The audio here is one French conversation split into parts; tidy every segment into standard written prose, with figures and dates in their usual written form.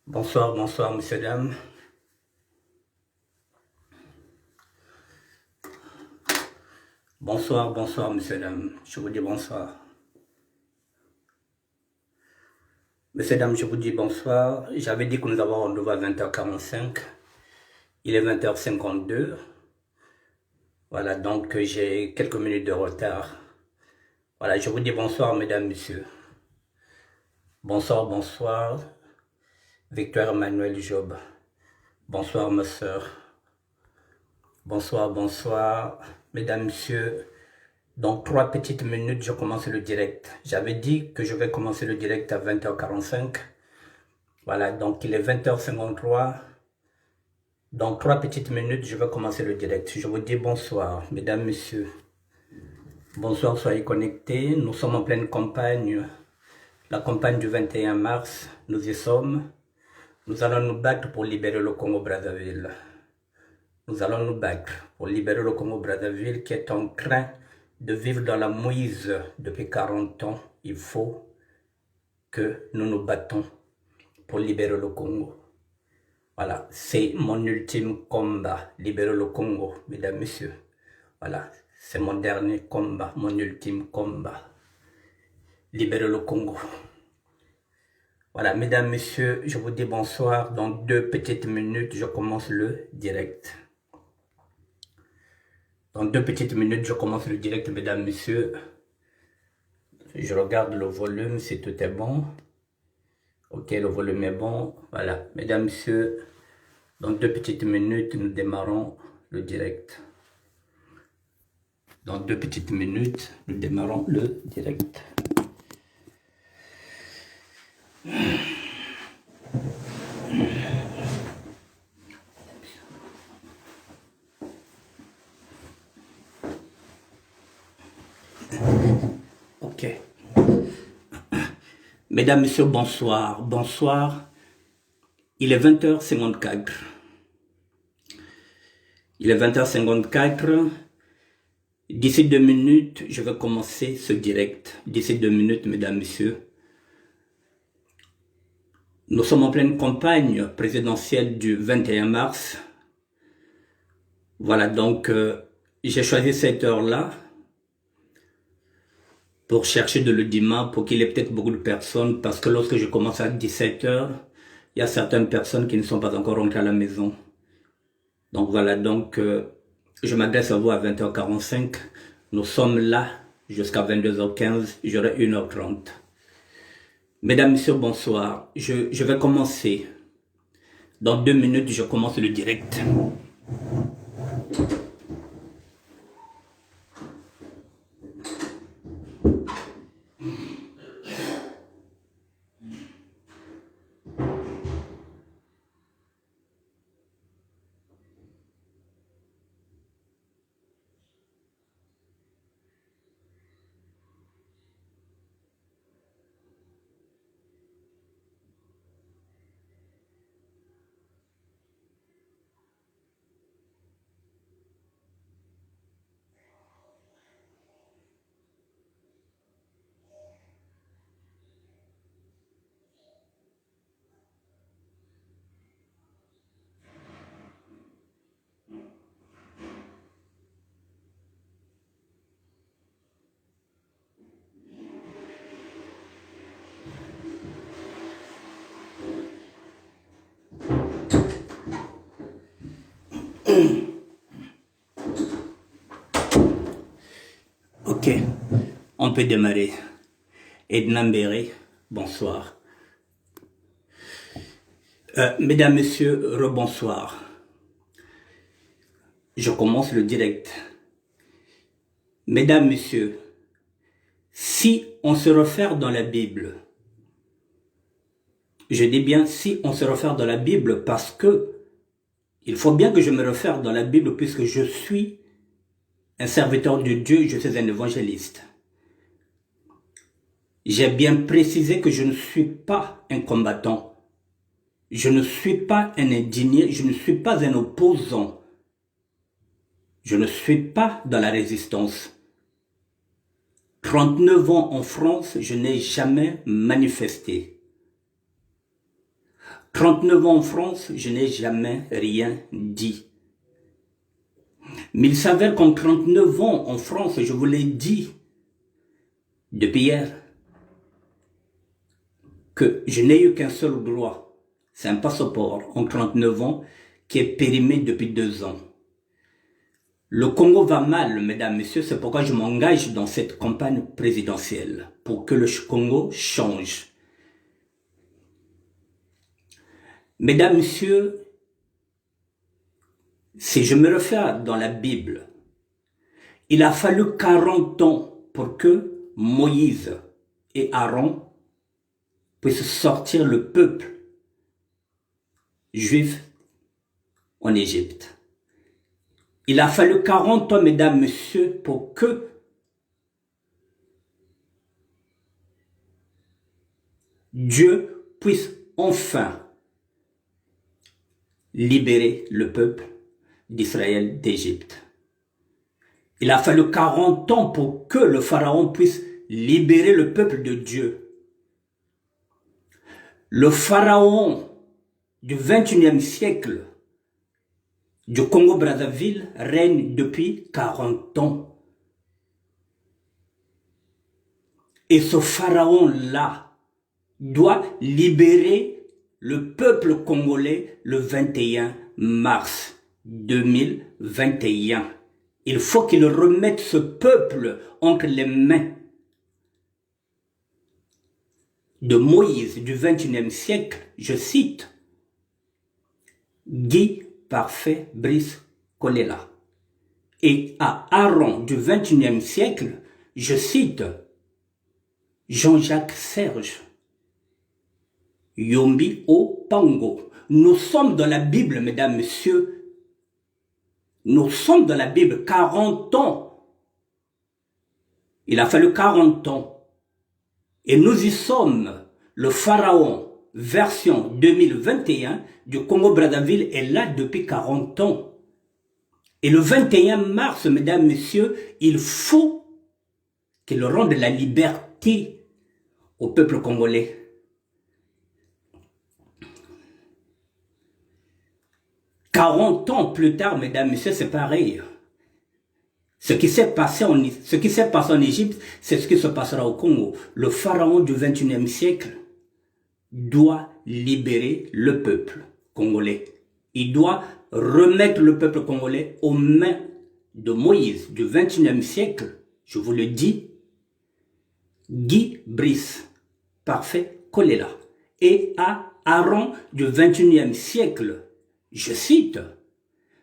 Bonsoir, bonsoir, messieurs, dames. Bonsoir, bonsoir, messieurs, dames. Je vous dis bonsoir. Messieurs, dames, je vous dis bonsoir. J'avais dit que nous avons rendez-vous à 20h45. Il est 20h52. Voilà, donc j'ai quelques minutes de retard. Voilà, je vous dis bonsoir, mesdames, messieurs. Bonsoir, bonsoir. Victoire Emmanuel Job. Bonsoir, ma soeur. Bonsoir, bonsoir. Mesdames, messieurs. Dans 3 petites minutes, je commence le direct. J'avais dit que je vais commencer le direct à 20h45. Voilà, donc il est 20h53. Dans 3 petites minutes, je vais commencer le direct. Je vous dis bonsoir, mesdames, messieurs. Bonsoir, soyez connectés. Nous sommes en pleine campagne. La campagne du 21 mars, nous y sommes. Nous allons nous battre pour libérer le Congo-Brazzaville. Nous allons nous battre pour libérer le Congo-Brazzaville qui est en train de vivre dans la mouise depuis 40 ans. Il faut que nous nous battons pour libérer le Congo. Voilà, c'est mon ultime combat, libérer le Congo, mesdames, messieurs. Voilà, c'est mon dernier combat, mon ultime combat, libérer le Congo. Voilà, mesdames, messieurs, je vous dis bonsoir. Dans 2 petites minutes, je commence le direct. Dans 2 petites minutes, je commence le direct, mesdames, messieurs. Je regarde le volume, si tout est bon. Ok, le volume est bon. Voilà, mesdames, messieurs, dans 2 petites minutes, nous démarrons le direct. Dans 2 petites minutes, nous démarrons le direct. Ok. Mesdames, messieurs, bonsoir. Bonsoir. Il est 20h54. Il est 20h54. D'ici 2 minutes, je vais commencer ce direct. D'ici 2 minutes, mesdames, messieurs. Nous sommes en pleine campagne présidentielle du 21 mars. Voilà, donc j'ai choisi cette heure-là pour chercher de l'audimat, pour qu'il y ait peut-être beaucoup de personnes, parce que lorsque je commence à 17h, il y a certaines personnes qui ne sont pas encore rentrées à la maison. Donc voilà, donc je m'adresse à vous à 20h45. Nous sommes là jusqu'à 22h15, j'aurai 1h30. Mesdames, messieurs, bonsoir. Je vais commencer. Dans 2 minutes, je commence le direct. Ok, on peut démarrer. Edna Mbéré, bonsoir. Mesdames, messieurs, rebonsoir. Je commence le direct. Mesdames, messieurs, si on se réfère dans la Bible, je dis bien si on se réfère dans la Bible parce que il faut bien que je me réfère dans la Bible puisque je suis un serviteur de Dieu, je suis un évangéliste. J'ai bien précisé que je ne suis pas un combattant. Je ne suis pas un indigné, je ne suis pas un opposant. Je ne suis pas dans la résistance. 39 ans en France, je n'ai jamais manifesté. 39 ans en France, je n'ai jamais rien dit. Mais il s'avère qu'en 39 ans en France, je vous l'ai dit depuis hier, que je n'ai eu qu'un seul droit. C'est un passeport en 39 ans qui est périmé depuis 2 ans. Le Congo va mal, mesdames, messieurs, c'est pourquoi je m'engage dans cette campagne présidentielle, pour que le Congo change. Mesdames, messieurs, si je me réfère dans la Bible, il a fallu 40 ans pour que Moïse et Aaron puissent sortir le peuple juif en Égypte. Il a fallu 40 ans, mesdames, messieurs, pour que Dieu puisse enfin libérer le peuple d'Israël d'Égypte. Il a fallu 40 ans pour que le pharaon puisse libérer le peuple de Dieu. Le pharaon du 21e siècle du Congo-Brazzaville règne depuis 40 ans. Et ce pharaon-là doit libérer le peuple congolais le 21 mars 2021. Il faut qu'il remette ce peuple entre les mains de Moïse du 21e siècle, je cite, Guy Parfait Brice Kolela. Et à Aaron du 21e siècle, je cite, Jean-Jacques Serge, Yombi Opango. Nous sommes dans la Bible, mesdames, messieurs. Nous sommes dans la Bible, 40 ans. Il a fallu 40 ans. Et nous y sommes. Le pharaon, version 2021, du Congo-Brazzaville est là depuis 40 ans. Et le 21 mars, mesdames, messieurs, il faut qu'il rende la liberté au peuple congolais. Quarante ans plus tard, mesdames, messieurs, c'est pareil. Ce qui s'est passé en Égypte, c'est ce qui se passera au Congo. Le pharaon du 21e siècle doit libérer le peuple congolais. Il doit remettre le peuple congolais aux mains de Moïse du 21e siècle. Je vous le dis, Guy Brice, Parfait Kolela. Et à Aaron du 21e siècle, je cite,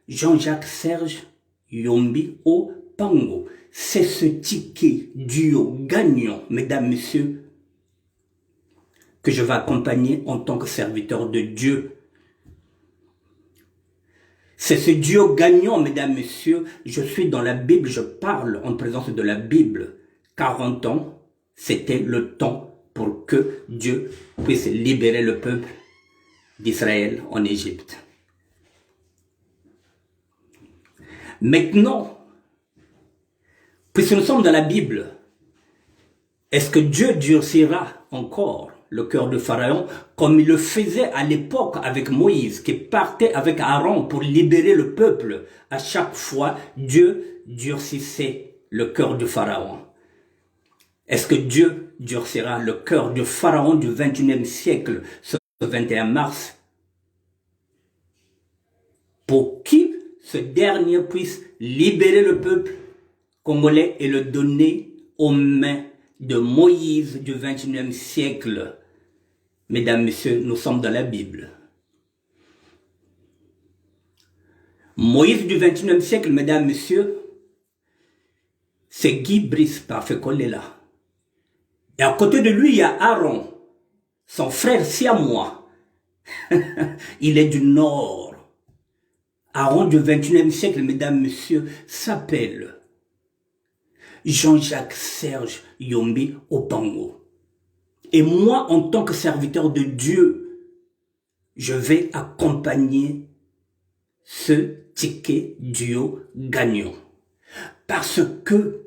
Jean-Jacques Serge Yombi Opango. C'est ce ticket duo gagnant, mesdames, messieurs, que je vais accompagner en tant que serviteur de Dieu. C'est ce duo gagnant, mesdames, messieurs. Je suis dans la Bible, je parle en présence de la Bible. 40 ans, c'était le temps pour que Dieu puisse libérer le peuple d'Israël en Égypte. Maintenant, puisque nous sommes dans la Bible, est-ce que Dieu durcira encore le cœur de Pharaon comme il le faisait à l'époque avec Moïse qui partait avec Aaron pour libérer le peuple? À chaque fois, Dieu durcissait le cœur de Pharaon. Est-ce que Dieu durcira le cœur du Pharaon du 21e siècle ce 21 mars pour qui ce dernier puisse libérer le peuple congolais et le donner aux mains de Moïse du 21e siècle? Mesdames, messieurs, nous sommes dans la Bible. Moïse du 21e siècle, mesdames, messieurs, c'est Guy Brice Parfait Kolela. Et à côté de lui, il y a Aaron, son frère siamois. Il est du Nord. Aaron du 21e siècle, mesdames, messieurs, s'appelle Jean-Jacques Serge Yombi Opango. Et moi, en tant que serviteur de Dieu, je vais accompagner ce ticket duo gagnant. Parce que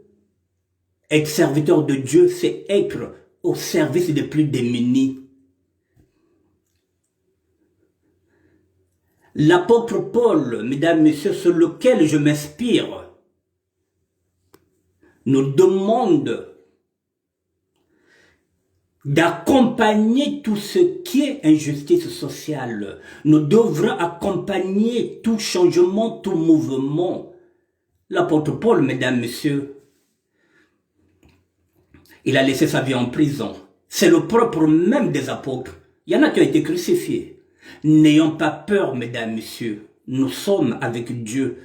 Être serviteur de Dieu, c'est être au service des plus démunis. L'apôtre Paul, mesdames, messieurs, sur lequel je m'inspire, nous demande d'accompagner tout ce qui est injustice sociale. Nous devrons accompagner tout changement, tout mouvement. L'apôtre Paul, mesdames, messieurs, il a laissé sa vie en prison. C'est le propre même des apôtres. Il y en a qui ont été crucifiés. N'ayons pas peur, mesdames, messieurs. Nous sommes avec Dieu.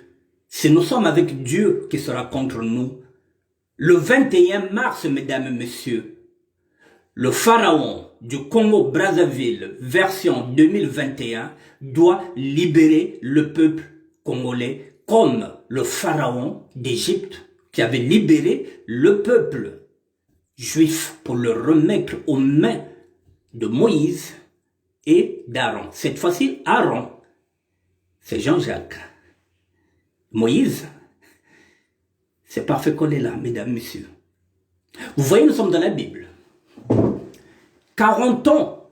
Si nous sommes avec Dieu, qui sera contre nous? Le 21 mars, mesdames, messieurs, le pharaon du Congo-Brazzaville, version 2021, doit libérer le peuple congolais comme le pharaon d'Égypte qui avait libéré le peuple juif pour le remettre aux mains de Moïse et d'Aaron. Cette fois-ci, Aaron, c'est Jean-Jacques. Moïse, c'est parfait qu'on est là, mesdames, messieurs. Vous voyez, nous sommes dans la Bible. 40 ans.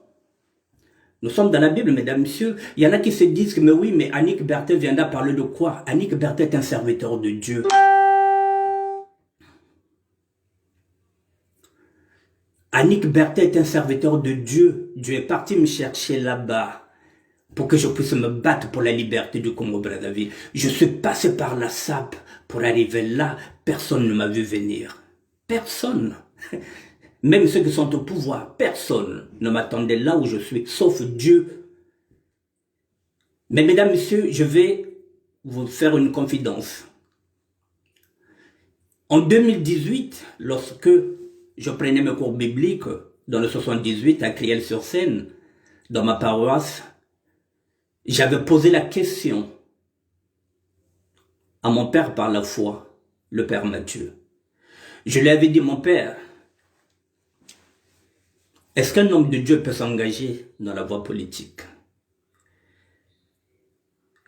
Nous sommes dans la Bible, mesdames, messieurs. Il y en a qui se disent que, mais oui, mais Annick Berthet viendra parler de quoi? Annick Berthet est un serviteur de Dieu. Annick Berthet est un serviteur de Dieu. Dieu est parti me chercher là-bas pour que je puisse me battre pour la liberté du Congo-Brazzaville. Je suis passé par la SAP pour arriver là. Personne ne m'a vu venir. Personne. Même ceux qui sont au pouvoir, personne ne m'attendait là où je suis, sauf Dieu. Mais mesdames, messieurs, je vais vous faire une confidence. En 2018, lorsque je prenais mes cours bibliques dans le 78 à Criel-sur-Seine, dans ma paroisse, j'avais posé la question à mon père par la foi, le père Mathieu. Je lui avais dit, mon père, est-ce qu'un homme de Dieu peut s'engager dans la voie politique?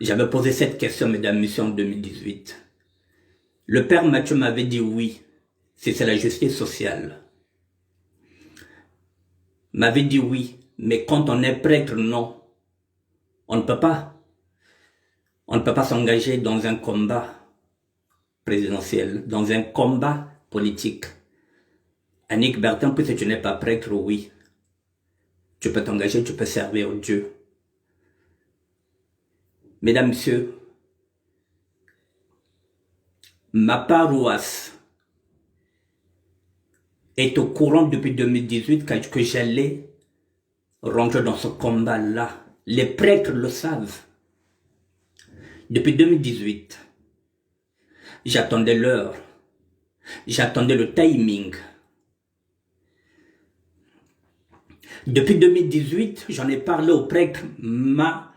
J'avais posé cette question, mesdames, messieurs, en 2018. Le père Mathieu m'avait dit oui, si c'est la justice sociale. M'avait dit oui, mais quand on est prêtre, non. On ne peut pas. On ne peut pas s'engager dans un combat présidentiel, dans un combat politique. Annick Berthet, puisque tu n'es pas prêtre, oui. Tu peux t'engager, tu peux servir Dieu. Mesdames, messieurs, ma paroisse est au courant depuis 2018 que j'allais rentrer dans ce combat-là. Les prêtres le savent. Depuis 2018, j'attendais l'heure. J'attendais le timing. Depuis 2018, j'en ai parlé aux prêtres. Ma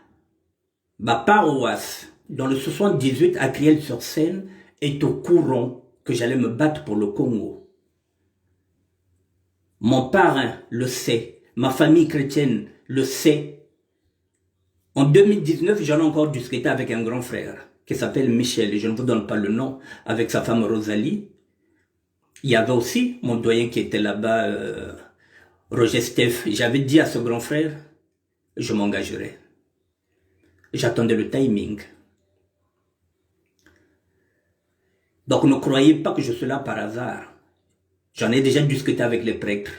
paroisse, dans le 78 à Criel-sur-Seine, est au courant que j'allais me battre pour le Congo. Mon parrain le sait. Ma famille chrétienne le sait. En 2019, j'en ai encore discuté avec un grand frère qui s'appelle Michel, et je ne vous donne pas le nom, avec sa femme Rosalie. Il y avait aussi mon doyen qui était là-bas, Roger Steph. J'avais dit à ce grand frère, je m'engagerai. J'attendais le timing. Donc ne croyez pas que je suis là par hasard. J'en ai déjà discuté avec les prêtres.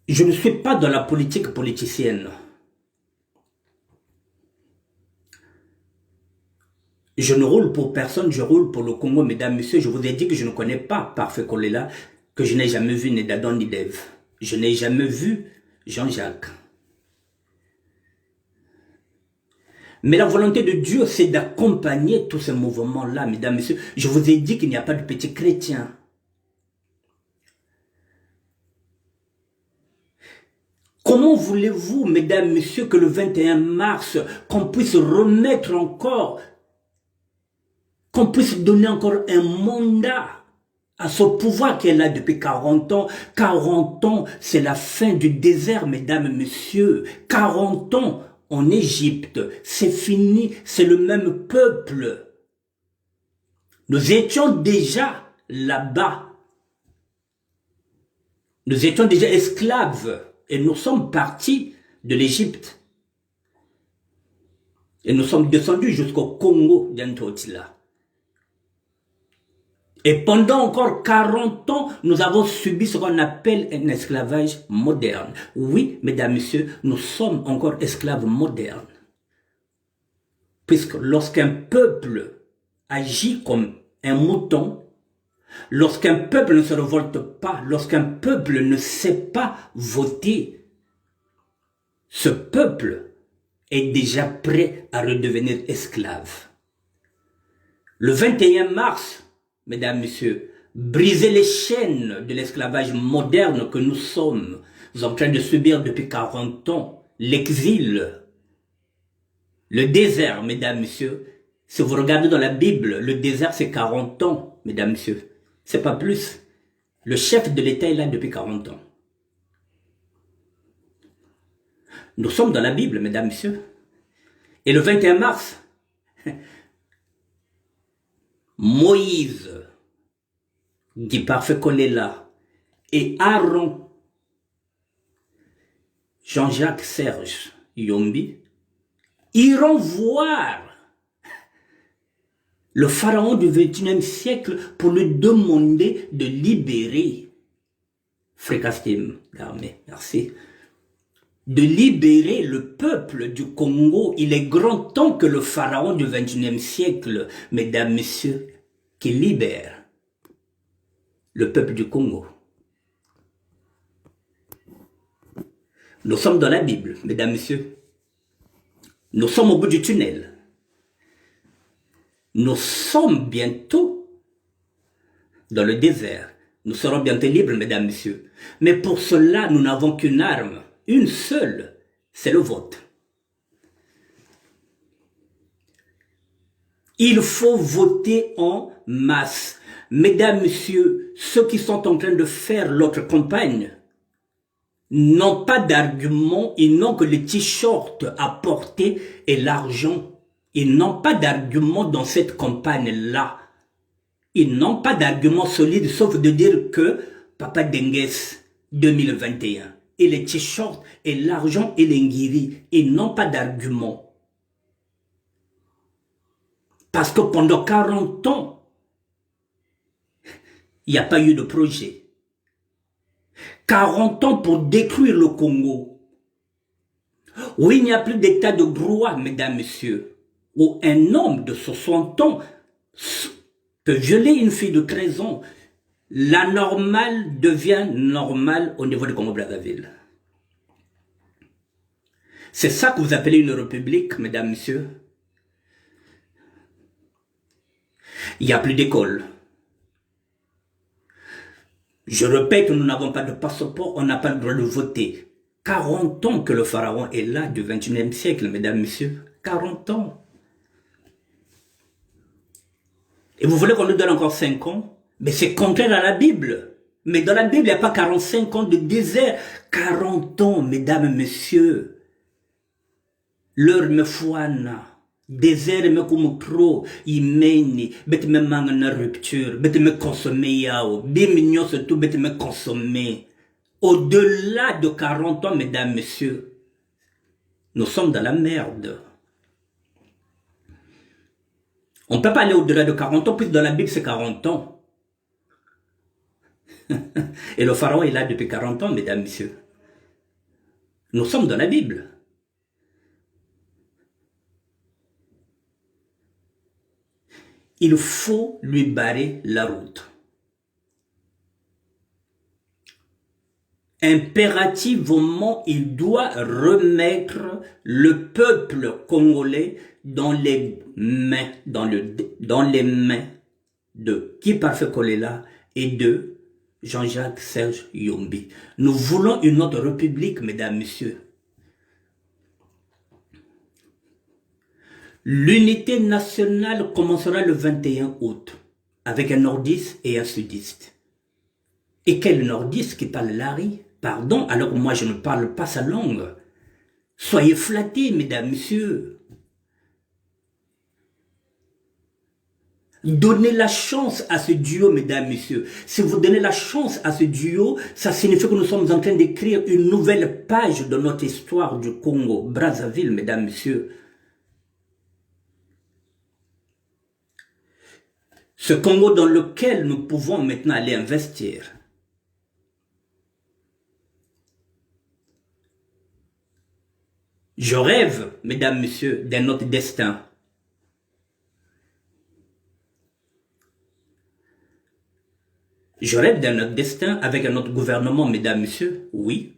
Je ne suis pas dans la politique politicienne. Je ne roule pour personne, je roule pour le Congo, mesdames, messieurs. Je vous ai dit que je ne connais pas Parfait Kolela, que je n'ai jamais vu ni d'Adam ni d'Ève. Je n'ai jamais vu Jean-Jacques. Mais la volonté de Dieu, c'est d'accompagner tous ces mouvements-là, mesdames, messieurs. Je vous ai dit qu'il n'y a pas de petits chrétiens. Comment voulez-vous, mesdames, messieurs, que le 21 mars, qu'on puisse remettre encore, qu'on puisse donner encore un mandat à ce pouvoir qui est là depuis 40 ans. 40 ans, c'est la fin du désert, mesdames, messieurs. 40 ans en Égypte, c'est fini, c'est le même peuple. Nous étions déjà là-bas. Nous étions déjà esclaves et nous sommes partis de l'Égypte. Et nous sommes descendus jusqu'au Congo d'Antotila. Et pendant encore 40 ans, nous avons subi ce qu'on appelle un esclavage moderne. Oui, mesdames, messieurs, nous sommes encore esclaves modernes. Puisque lorsqu'un peuple agit comme un mouton, lorsqu'un peuple ne se révolte pas, lorsqu'un peuple ne sait pas voter, ce peuple est déjà prêt à redevenir esclave. Le 21 mars, mesdames, messieurs, briser les chaînes de l'esclavage moderne que nous sommes en train de subir depuis 40 ans, l'exil, le désert, mesdames, messieurs. Si vous regardez dans la Bible, le désert c'est 40 ans, mesdames, messieurs. C'est pas plus. Le chef de l'État est là depuis 40 ans. Nous sommes dans la Bible, mesdames, messieurs. Et le 21 mars, Moïse, dit parfait Kolela, et Aaron, Jean-Jacques Serge Yombi, iront voir le pharaon du XXIe siècle pour lui demander de libérer, Frécastim d'armée, merci, de libérer le peuple du Congo. Il est grand temps que le pharaon du XXIe siècle, mesdames, messieurs, qu'il libère le peuple du Congo. Nous sommes dans la Bible, mesdames, messieurs. Nous sommes au bout du tunnel. Nous sommes bientôt dans le désert. Nous serons bientôt libres, mesdames, messieurs. Mais pour cela, nous n'avons qu'une arme. Une seule, c'est le vote. Il faut voter en masse. Mesdames, messieurs, ceux qui sont en train de faire l'autre campagne n'ont pas d'argument, ils n'ont que les t-shirts à porter et l'argent. Ils n'ont pas d'argument dans cette campagne-là. Ils n'ont pas d'argument solide, sauf de dire que Papa Dengues 2021 et les t-shirts et l'argent et les nguiri, ils n'ont pas d'argument. Parce que pendant 40 ans, il n'y a pas eu de projet. 40 ans pour détruire le Congo. Oui, il n'y a plus d'état de droit, mesdames, messieurs, où un homme de 60 ans peut violer une fille de 13 ans. La normale devient normale au niveau du Congo-Brazzaville. C'est ça que vous appelez une république, mesdames, messieurs. Il n'y a plus d'école. Je répète, nous n'avons pas de passeport, on n'a pas le droit de voter. 40 ans que le pharaon est là du XXIe siècle, mesdames, messieurs. 40 ans. Et vous voulez qu'on nous donne encore 5 ans? Mais c'est contraire à la Bible. Mais dans la Bible, il n'y a pas 45 ans de désert. 40 ans, mesdames, messieurs. L'heure me fouana. Désert me comme trop. Imeni. Bête me manque une rupture. Bête me consommer yao. Bimignon surtout, bête me consommer. Au-delà de 40 ans, mesdames, messieurs, nous sommes dans la merde. On ne peut pas aller au-delà de 40 ans, puisque dans la Bible, c'est 40 ans. Et le pharaon est là depuis 40 ans, mesdames, messieurs. Nous sommes dans la Bible. Il faut lui barrer la route. Impérativement, il doit remettre le peuple congolais dans les mains, dans les mains de Guy Parfait Kolela et de Jean-Jacques Serge Yombi. Nous voulons une autre république, mesdames, messieurs. L'unité nationale commencera le 21 août avec un nordiste et un sudiste. Et quel nordiste qui parle l'ari? Pardon, alors que moi je ne parle pas sa langue. Soyez flattés, mesdames, messieurs. Donnez la chance à ce duo, mesdames, messieurs. Si vous donnez la chance à ce duo, ça signifie que nous sommes en train d'écrire une nouvelle page de notre histoire du Congo, Brazzaville, mesdames, messieurs. Ce Congo dans lequel nous pouvons maintenant aller investir. Je rêve, mesdames, messieurs, d'un autre destin. Je rêve d'un autre destin avec un autre gouvernement, mesdames, messieurs, oui.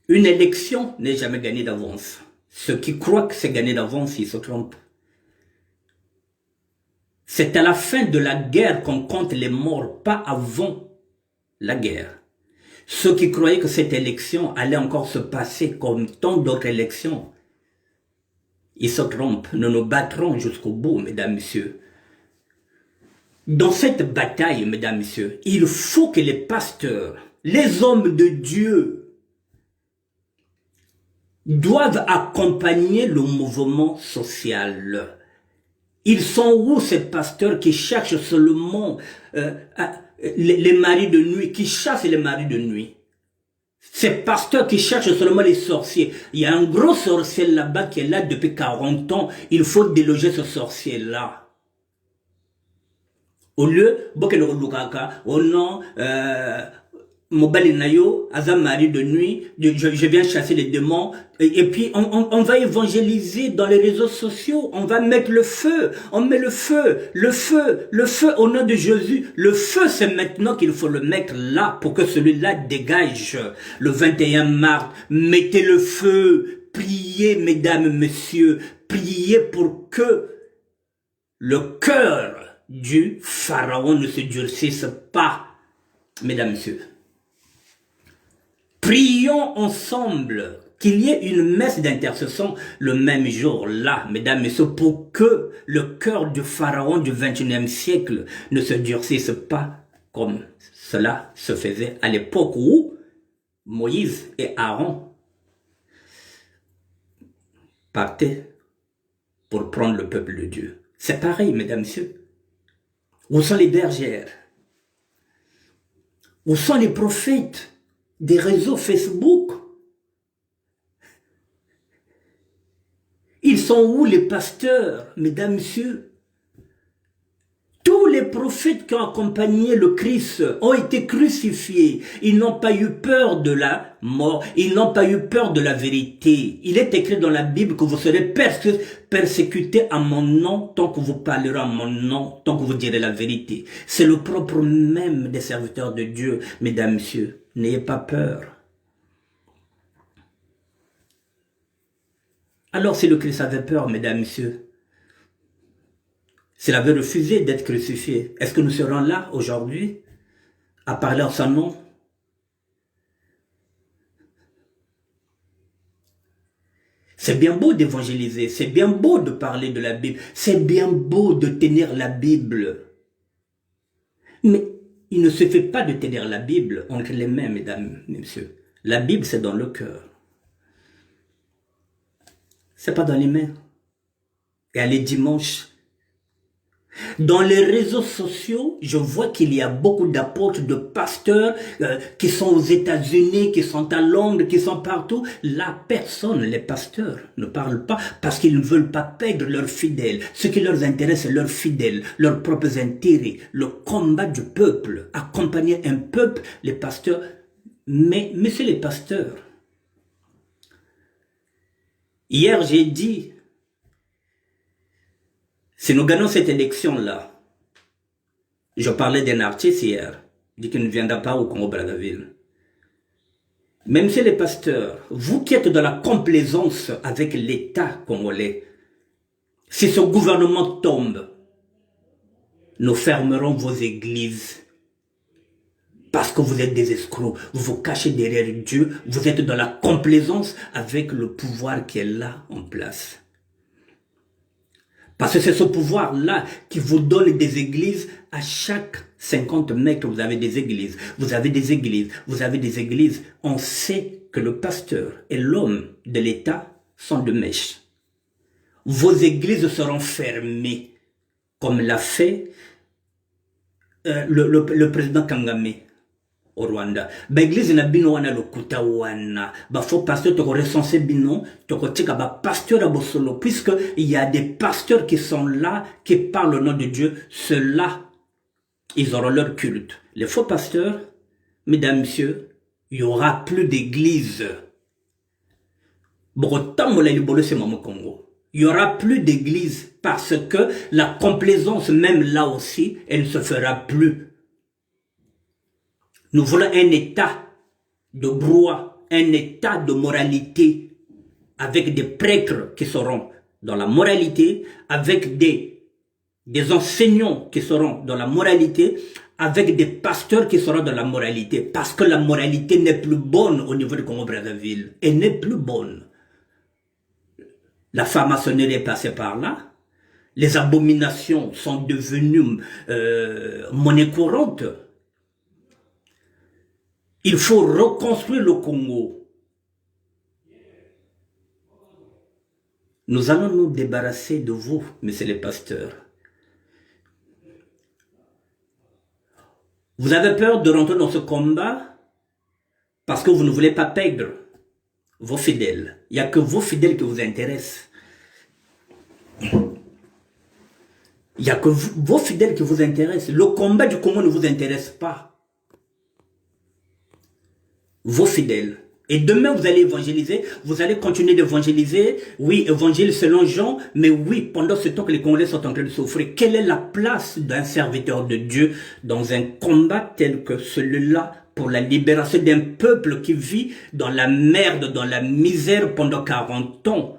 Une élection n'est jamais gagnée d'avance. Ceux qui croient que c'est gagné d'avance, ils se trompent. C'est à la fin de la guerre qu'on compte les morts, pas avant la guerre. Ceux qui croyaient que cette élection allait encore se passer comme tant d'autres élections, ils se trompent. Nous nous battrons jusqu'au bout, mesdames, messieurs. Dans cette bataille, mesdames, messieurs, il faut que les pasteurs, les hommes de Dieu, doivent accompagner le mouvement social. Ils sont où ces pasteurs qui cherchent seulement les maris de nuit, qui chassent les maris de nuit? Ces pasteurs qui cherchent seulement les sorciers. Il y a un gros sorcier là-bas qui est là depuis 40 ans. Il faut déloger ce sorcier-là. Au lieu, oh non, Mobali Nayo, Azam mari de nuit, je viens chasser les démons, et puis on va évangéliser dans les réseaux sociaux, on va mettre le feu, on met le feu au nom de Jésus. Le feu, c'est maintenant qu'il faut le mettre là, pour que celui-là dégage. Le 21 mars, mettez le feu, priez mesdames, messieurs, priez pour que le cœur du pharaon ne se durcisse pas, mesdames, messieurs. Prions ensemble qu'il y ait une messe d'intercession le même jour là, mesdames, messieurs, pour que le cœur du pharaon du 21e siècle ne se durcisse pas comme cela se faisait à l'époque où Moïse et Aaron partaient pour prendre le peuple de Dieu. C'est pareil, mesdames, messieurs. Où sont les bergères? Où sont les prophètes des réseaux Facebook? Ils sont où les pasteurs, mesdames, messieurs? Tous les prophètes qui ont accompagné le Christ ont été crucifiés. Ils n'ont pas eu peur de la mort. Ils n'ont pas eu peur de la vérité. Il est écrit dans la Bible que vous serez persécutés à mon nom tant que vous parlerez à mon nom, tant que vous direz la vérité. C'est le propre même des serviteurs de Dieu, mesdames, messieurs. N'ayez pas peur. Alors si le Christ avait peur, mesdames, messieurs, s'il avait refusé d'être crucifié, est-ce que nous serons là aujourd'hui à parler en son nom? C'est bien beau d'évangéliser, c'est bien beau de parler de la Bible, c'est bien beau de tenir la Bible. Mais il ne se fait pas de tenir la Bible entre les mains, mesdames, messieurs. La Bible, c'est dans le cœur. C'est pas dans les mains. Et allez dimanche. Dans les réseaux sociaux, je vois qu'il y a beaucoup d'apôtres, de pasteurs qui sont aux États-Unis, qui sont à Londres, qui sont partout. Là, personne, les pasteurs, ne parlent pas parce qu'ils ne veulent pas perdre leurs fidèles. Ce qui leur intéresse, c'est leurs fidèles, leurs propres intérêts, le combat du peuple, accompagner un peuple, les pasteurs. Mais, messieurs les pasteurs, hier j'ai dit, si nous gagnons cette élection-là, je parlais d'un artiste hier, il dit qu'il ne viendra pas au Congo-Brazzaville. Même si les pasteurs, vous qui êtes dans la complaisance avec l'État congolais, si ce gouvernement tombe, nous fermerons vos églises. Parce que vous êtes des escrocs, vous vous cachez derrière Dieu, vous êtes dans la complaisance avec le pouvoir qui est là en place. Parce que c'est ce pouvoir-là qui vous donne des églises. À chaque 50 mètres, vous avez des églises. Vous avez des églises. Vous avez des églises. On sait que le pasteur et l'homme de l'État sont de mèche. vos églises seront fermées, comme l'a fait le président Kagame au Rwanda. L'église na bino wana lokuta wana. Faut pasteur te recensé bino, te tika ba pasteur abosolo, puisque il y a des pasteurs qui sont là, qui parlent au nom de Dieu. Ceux-là, ils auront leur culte. Les faux pasteurs, mesdames, messieurs, il n'y aura plus d'église. Il n'y aura plus d'église parce que la complaisance, même là aussi, elle ne se fera plus. Nous voulons un état de droit, un état de moralité, avec des prêtres qui seront dans la moralité, avec des enseignants qui seront dans la moralité, avec des pasteurs qui seront dans la moralité, parce que la moralité n'est plus bonne au niveau du Congo-Brazzaville. Elle n'est plus bonne. La franc-maçonnerie est passée par là. Les abominations sont devenues monnaie courante. Il faut reconstruire le Congo. Nous allons nous débarrasser de vous, messieurs les pasteurs. Vous avez peur de rentrer dans ce combat parce que vous ne voulez pas perdre vos fidèles. Il n'y a que vos fidèles qui vous intéressent. Il n'y a que vos fidèles qui vous intéressent. Le combat du Congo ne vous intéresse pas. Vos fidèles. Et demain, vous allez évangéliser, vous allez continuer d'évangéliser. Oui, évangile selon Jean, mais oui, pendant ce temps que les Congolais sont en train de souffrir, quelle est la place d'un serviteur de Dieu dans un combat tel que celui-là pour la libération d'un peuple qui vit dans la merde, dans la misère pendant 40 ans?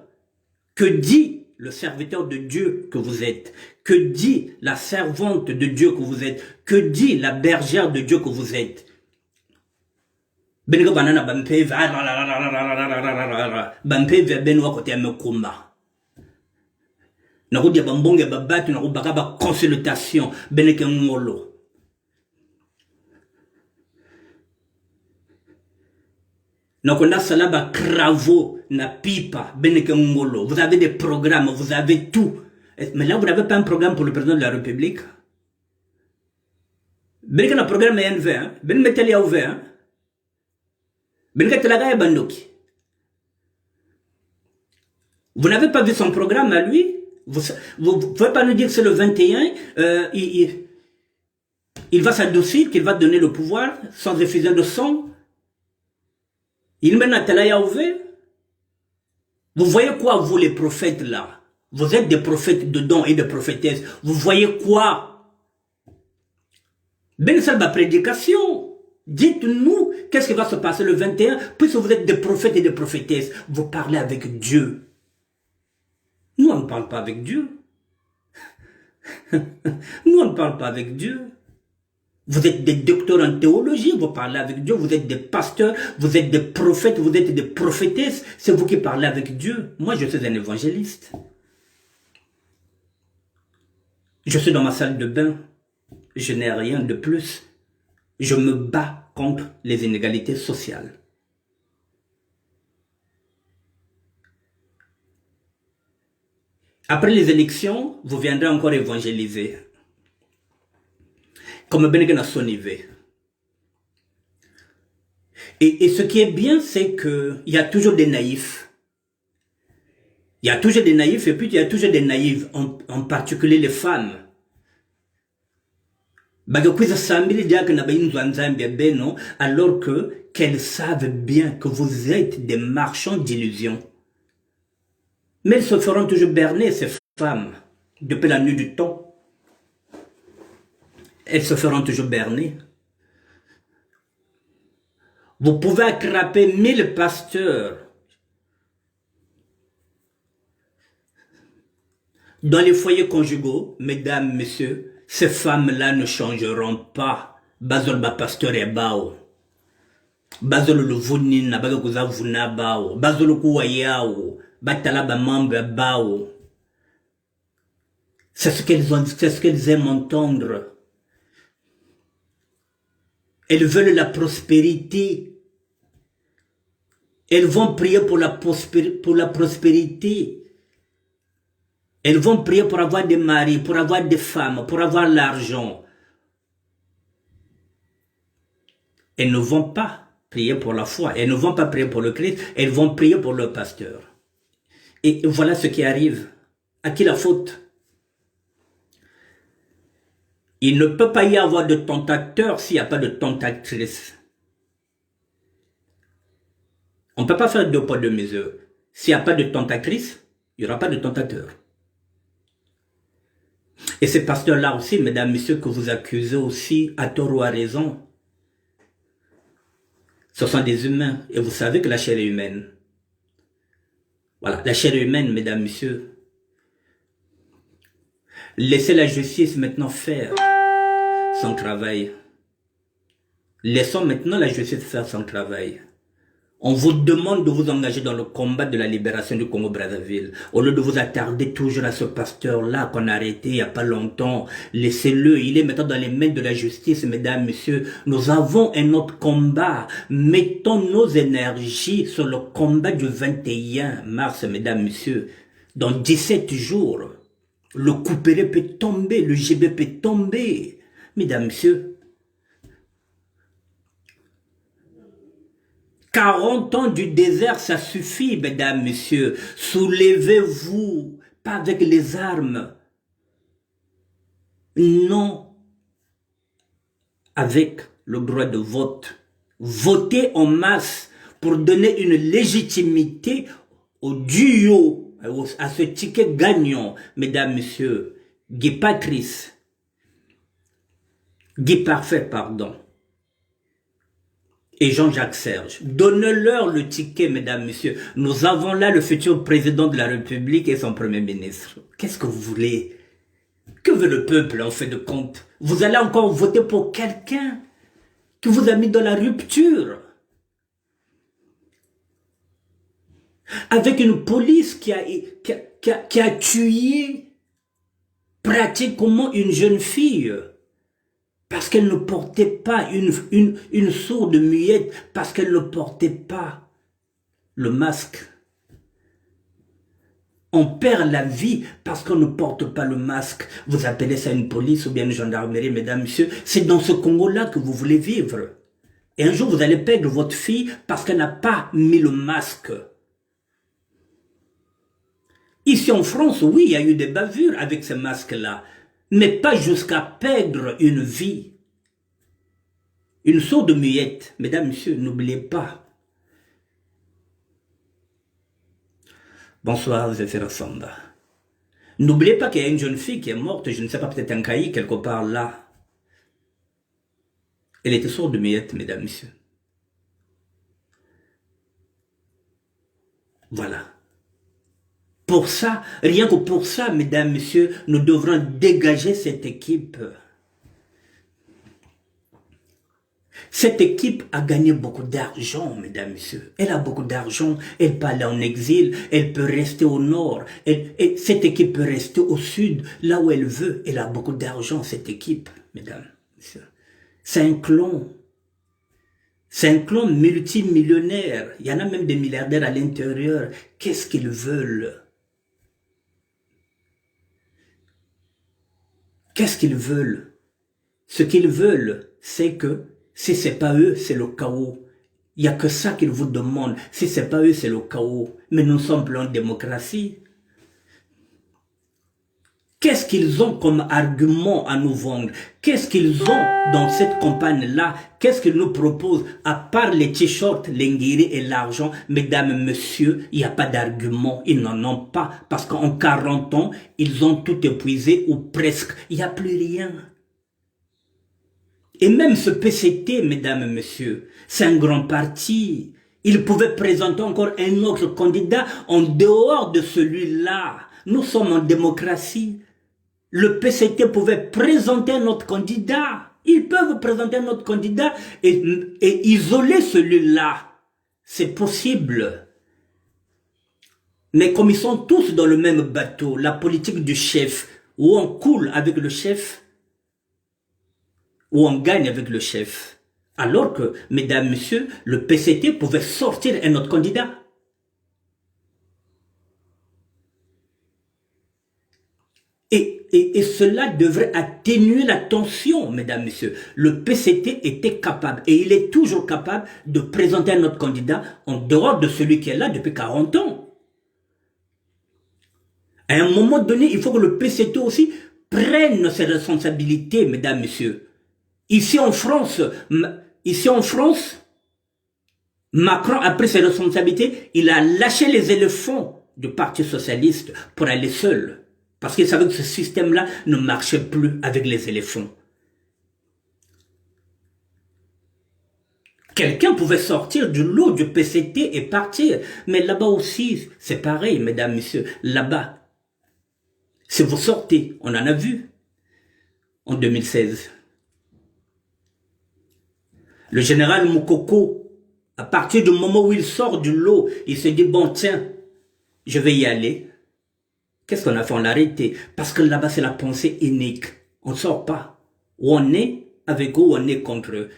Que dit le serviteur de Dieu que vous êtes? Que dit la servante de Dieu que vous êtes? Que dit la bergère de Dieu que vous êtes? Benga banana bampeve benwa kote amekumba nakudia bambonge babatu nakubaka ba consultation beneke ngolo nakonda sala ba cravo na pipa beneke ngolo. Vous avez des programmes, vous avez tout, mais là vous n'avez pas un programme pour le président de la République. Beneke na programme NV hein, ben meteli a ouvert hein. Vous n'avez pas vu son programme à lui? Vous ne pouvez pas nous dire que c'est le 21, il va s'adoucir, qu'il va donner le pouvoir sans effusion de sang. Il mène à Telaya ouvert. Vous voyez quoi, vous les prophètes là? Vous êtes des prophètes de dons et de prophétesses. Vous voyez quoi? Ben salba prédication. Dites-nous qu'est-ce qui va se passer le 21, puisque vous êtes des prophètes et des prophétesses. Vous parlez avec Dieu. Nous, on ne parle pas avec Dieu. Nous, on ne parle pas avec Dieu. Vous êtes des docteurs en théologie, vous parlez avec Dieu. Vous êtes des pasteurs, vous êtes des prophètes, vous êtes des prophétesses. C'est vous qui parlez avec Dieu. Moi, je suis un évangéliste. Je suis dans ma salle de bain. Je n'ai rien de plus. Je me bats contre les inégalités sociales. Après les élections, vous viendrez encore évangéliser. Comme Beneken à son niveau. Et ce qui est bien, c'est qu'il y a toujours des naïfs. Il y a toujours des naïfs et puis il y a toujours des naïves, en particulier les femmes. Alors qu'elles savent bien que vous êtes des marchands d'illusions. Mais elles se feront toujours berner, ces femmes, depuis la nuit du temps. Elles se feront toujours berner. Vous pouvez attraper 1000 pasteurs dans les foyers conjugaux, mesdames, messieurs. Ces femmes-là ne changeront pas. Bazol ba pasteur et bao. Bazol le vunina, bazol kuza vuna bao. Bazol kuwa yao. Batala ba membre bao. C'est ce qu'elles aiment entendre. Elles veulent la prospérité. Elles vont prier pour la prospérité. Elles vont prier pour avoir des maris, pour avoir des femmes, pour avoir l'argent. Elles ne vont pas prier pour la foi, elles ne vont pas prier pour le Christ, elles vont prier pour leur pasteur. Et voilà ce qui arrive. À qui la faute? Il ne peut pas y avoir de tentateur s'il n'y a pas de tentatrice. On ne peut pas faire deux poids, deux mesures. S'il n'y a pas de tentatrice, il n'y aura pas de tentateur. Et ces pasteurs-là aussi, mesdames, messieurs, que vous accusez aussi, à tort ou à raison, ce sont des humains. Et vous savez que la chair est humaine. Voilà, la chair est humaine, mesdames, messieurs. Laissez la justice maintenant faire son travail. Laissons maintenant la justice faire son travail. On vous demande de vous engager dans le combat de la libération du Congo-Brazzaville. Au lieu de vous attarder toujours à ce pasteur-là qu'on a arrêté il n'y a pas longtemps, laissez-le. Il est maintenant dans les mains de la justice, mesdames, messieurs. Nous avons un autre combat. Mettons nos énergies sur le combat du 21 mars, mesdames, messieurs. Dans 17 jours, le couperet peut tomber, le GB peut tomber. Mesdames, messieurs, 40 ans du désert, ça suffit, mesdames, messieurs. Soulevez-vous, pas avec les armes. Non, avec le droit de vote. Votez en masse pour donner une légitimité au duo, à ce ticket gagnant, mesdames, messieurs. Guy Patrice, Guy Parfait, pardon. Et Jean-Jacques Serge. Donnez-leur le ticket, mesdames, messieurs. Nous avons là le futur président de la République et son premier ministre. Qu'est-ce que vous voulez? Que veut le peuple en fait de compte? Vous allez encore voter pour quelqu'un qui vous a mis dans la rupture. Avec une police qui a tué pratiquement une jeune fille. Parce qu'elle ne portait pas une sourde muette, parce qu'elle ne portait pas le masque. On perd la vie parce qu'on ne porte pas le masque. Vous appelez ça une police ou bien une gendarmerie, mesdames, messieurs. C'est dans ce Congo-là que vous voulez vivre. Et un jour, vous allez perdre votre fille parce qu'elle n'a pas mis le masque. Ici en France, oui, il y a eu des bavures avec ces masques-là. Mais pas jusqu'à perdre une vie. Une sourde muette, mesdames, messieurs, n'oubliez pas. Bonsoir, Zéphira Samba. N'oubliez pas qu'il y a une jeune fille qui est morte, je ne sais pas, peut-être un cahier quelque part là. Elle était sourde muette, mesdames, messieurs. Voilà. Pour ça, rien que pour ça, mesdames, messieurs, nous devrons dégager cette équipe. Cette équipe a gagné beaucoup d'argent, mesdames, messieurs. Elle a beaucoup d'argent, elle peut aller en exil, elle peut rester au nord, et cette équipe peut rester au sud, là où elle veut. Elle a beaucoup d'argent, cette équipe, mesdames, messieurs. C'est un clan. C'est un clan multimillionnaire. Il y en a même des milliardaires à l'intérieur. Qu'est-ce qu'ils veulent? Qu'est-ce qu'ils veulent? Ce qu'ils veulent, c'est que si ce n'est pas eux, c'est le chaos. Il n'y a que ça qu'ils vous demandent. Si ce n'est pas eux, c'est le chaos. Mais nous sommes plus en démocratie. Qu'est-ce qu'ils ont comme argument à nous vendre? Qu'est-ce qu'ils ont dans cette campagne-là? Qu'est-ce qu'ils nous proposent? À part les t-shirts, les nguiri et l'argent, mesdames, messieurs, il n'y a pas d'argument. Ils n'en ont pas. Parce qu'en 40 ans, ils ont tout épuisé ou presque. Il n'y a plus rien. Et même ce PCT, mesdames, messieurs, c'est un grand parti. Il pouvait présenter encore un autre candidat en dehors de celui-là. Nous sommes en démocratie. Le PCT pouvait présenter un autre candidat. Ils peuvent présenter un autre candidat et isoler celui-là. C'est possible. Mais comme ils sont tous dans le même bateau, la politique du chef, où on coule avec le chef, où on gagne avec le chef. Alors que, mesdames, messieurs, le PCT pouvait sortir un autre candidat. Et cela devrait atténuer la tension, mesdames, messieurs. Le PCT était capable, et il est toujours capable, de présenter un autre candidat en dehors de celui qui est là depuis 40 ans. À un moment donné, il faut que le PCT aussi prenne ses responsabilités, mesdames, messieurs. Ici en France, Macron a pris ses responsabilités, il a lâché les éléphants du Parti socialiste pour aller seul. Parce qu'il savait que ce système-là ne marchait plus avec les éléphants. Quelqu'un pouvait sortir du lot du PCT et partir. Mais là-bas aussi, c'est pareil, mesdames, messieurs. Là-bas, si vous sortez, on en a vu en 2016. Le général Moukoko, à partir du moment où il sort du lot, il se dit, bon, tiens, je vais y aller. Qu'est-ce qu'on a fait? On l'a arrêté. Parce que là-bas, c'est la pensée unique. On ne sort pas. Ou on est avec eux, ou on est contre eux.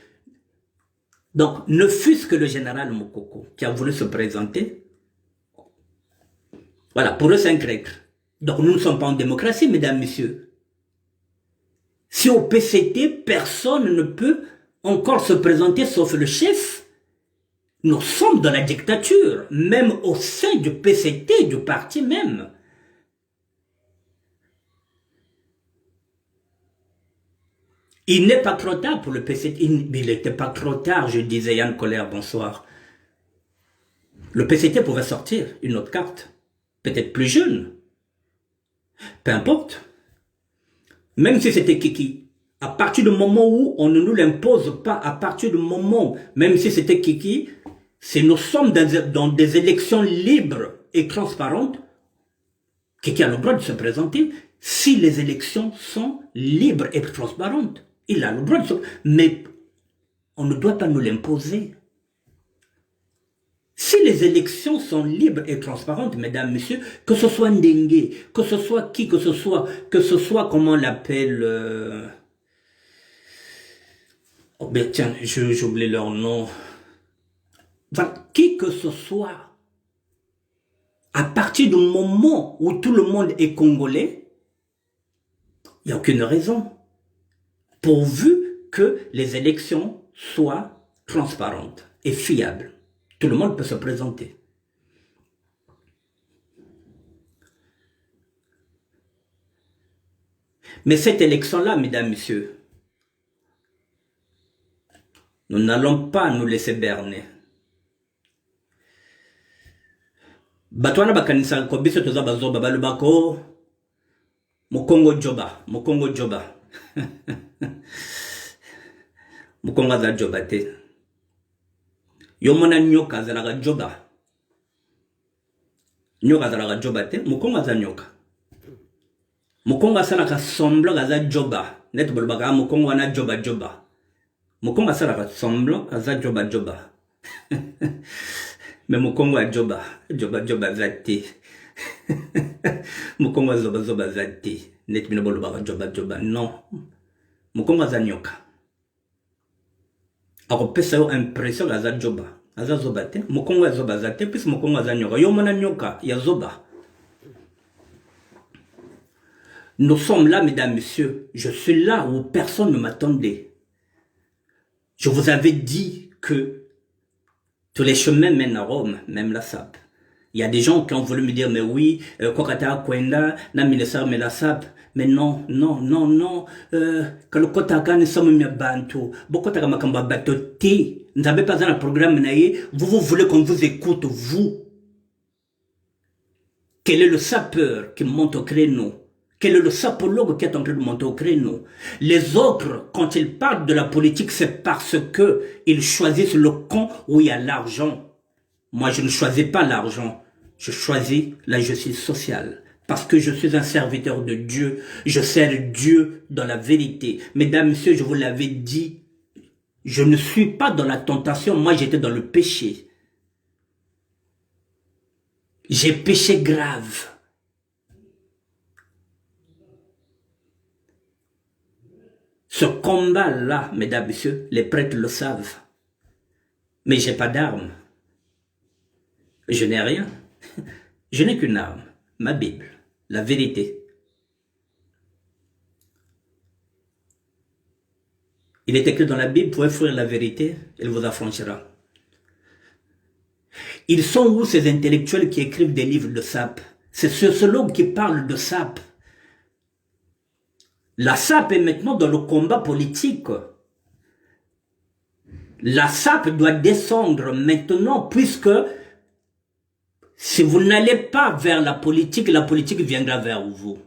Donc, ne fût-ce que le général Moukoko, qui a voulu se présenter, voilà, pour eux, c'est un grec. Donc, nous ne sommes pas en démocratie, mesdames, messieurs. Si au PCT, personne ne peut encore se présenter sauf le chef, nous sommes dans la dictature, même au sein du PCT, du parti même. Il n'est pas trop tard pour le PCT. Il n'était pas trop tard, je disais Yann Colère, bonsoir. Le PCT pouvait sortir une autre carte. Peut-être plus jeune. Peu importe. Même si c'était Kiki. À partir du moment où on ne nous l'impose pas, à partir du moment, même si c'était Kiki, si nous sommes dans des élections libres et transparentes, Kiki a le droit de se présenter si les élections sont libres et transparentes. Il a le droit de se... Mais on ne doit pas nous l'imposer. Si les élections sont libres et transparentes, mesdames, messieurs, que ce soit Ndengue, que ce soit qui que ce soit, comment on l'appelle... Oh ben tiens, j'oublie leur nom. Enfin, qui que ce soit, à partir du moment où tout le monde est congolais, il n'y a aucune raison. Pourvu que les élections soient transparentes et fiables. Tout le monde peut se présenter. Mais cette élection-là, mesdames, messieurs, nous n'allons pas nous laisser berner. Batwana bakanisa ko biso toza bazoba balobako Mokongo Joba. Mokongo za Joba te. Yomona nyoka zalaka Joba. Nyoka zalaka Joba te, Mokongo za nyoka. Mokongo asalaka semblant za Joba. Net bolobaka Mokongo wana Joba. Mokongo asalaka semblant za Joba. Mais Mokongo a Joba zati. Mokongo zoba zati. Net bino bolobaka Joba. Non. Mokongo za nyoka. Ako pesa yo impression za Joba. Aza zoba te. Mokongo zoba zati. Puis Mokongo za nyoka. Yo mona nyoka ya zoba. Nous sommes là, mesdames, messieurs. Je suis là où personne ne m'attendait. Je vous avais dit que tous les chemins mènent à Rome, même la SAP. Il y a des gens qui ont voulu me dire, mais oui, Kokata Kwenda, Namilesa me la SAP. Mais non. Quand le Kotaka ne sommes pas bantu, Bokotaka Makamba Batoté, vous n'avez pas un programme, vous voulez qu'on vous écoute, vous. Quel est le sapeur qui monte au créneau? Quel est le sapologue qui est en train de monter au créneau? Les autres, quand ils parlent de la politique, c'est parce que ils choisissent le camp où il y a l'argent. Moi, je ne choisis pas l'argent. Je choisis la justice sociale. Parce que je suis un serviteur de Dieu. Je sers Dieu dans la vérité. Mesdames, messieurs, je vous l'avais dit. Je ne suis pas dans la tentation. Moi, j'étais dans le péché. J'ai péché grave. Ce combat-là, mesdames, messieurs, les prêtres le savent. Mais j'ai pas d'arme. Je n'ai rien. Je n'ai qu'une arme, ma Bible, la vérité. Il est écrit dans la Bible, vous pouvez fuir la vérité, elle vous affranchira. Ils sont où ces intellectuels qui écrivent des livres de SAP? C'est ce sociologues qui parlent de SAP. La SAP est maintenant dans le combat politique. La SAP doit descendre maintenant puisque si vous n'allez pas vers la politique viendra vers vous.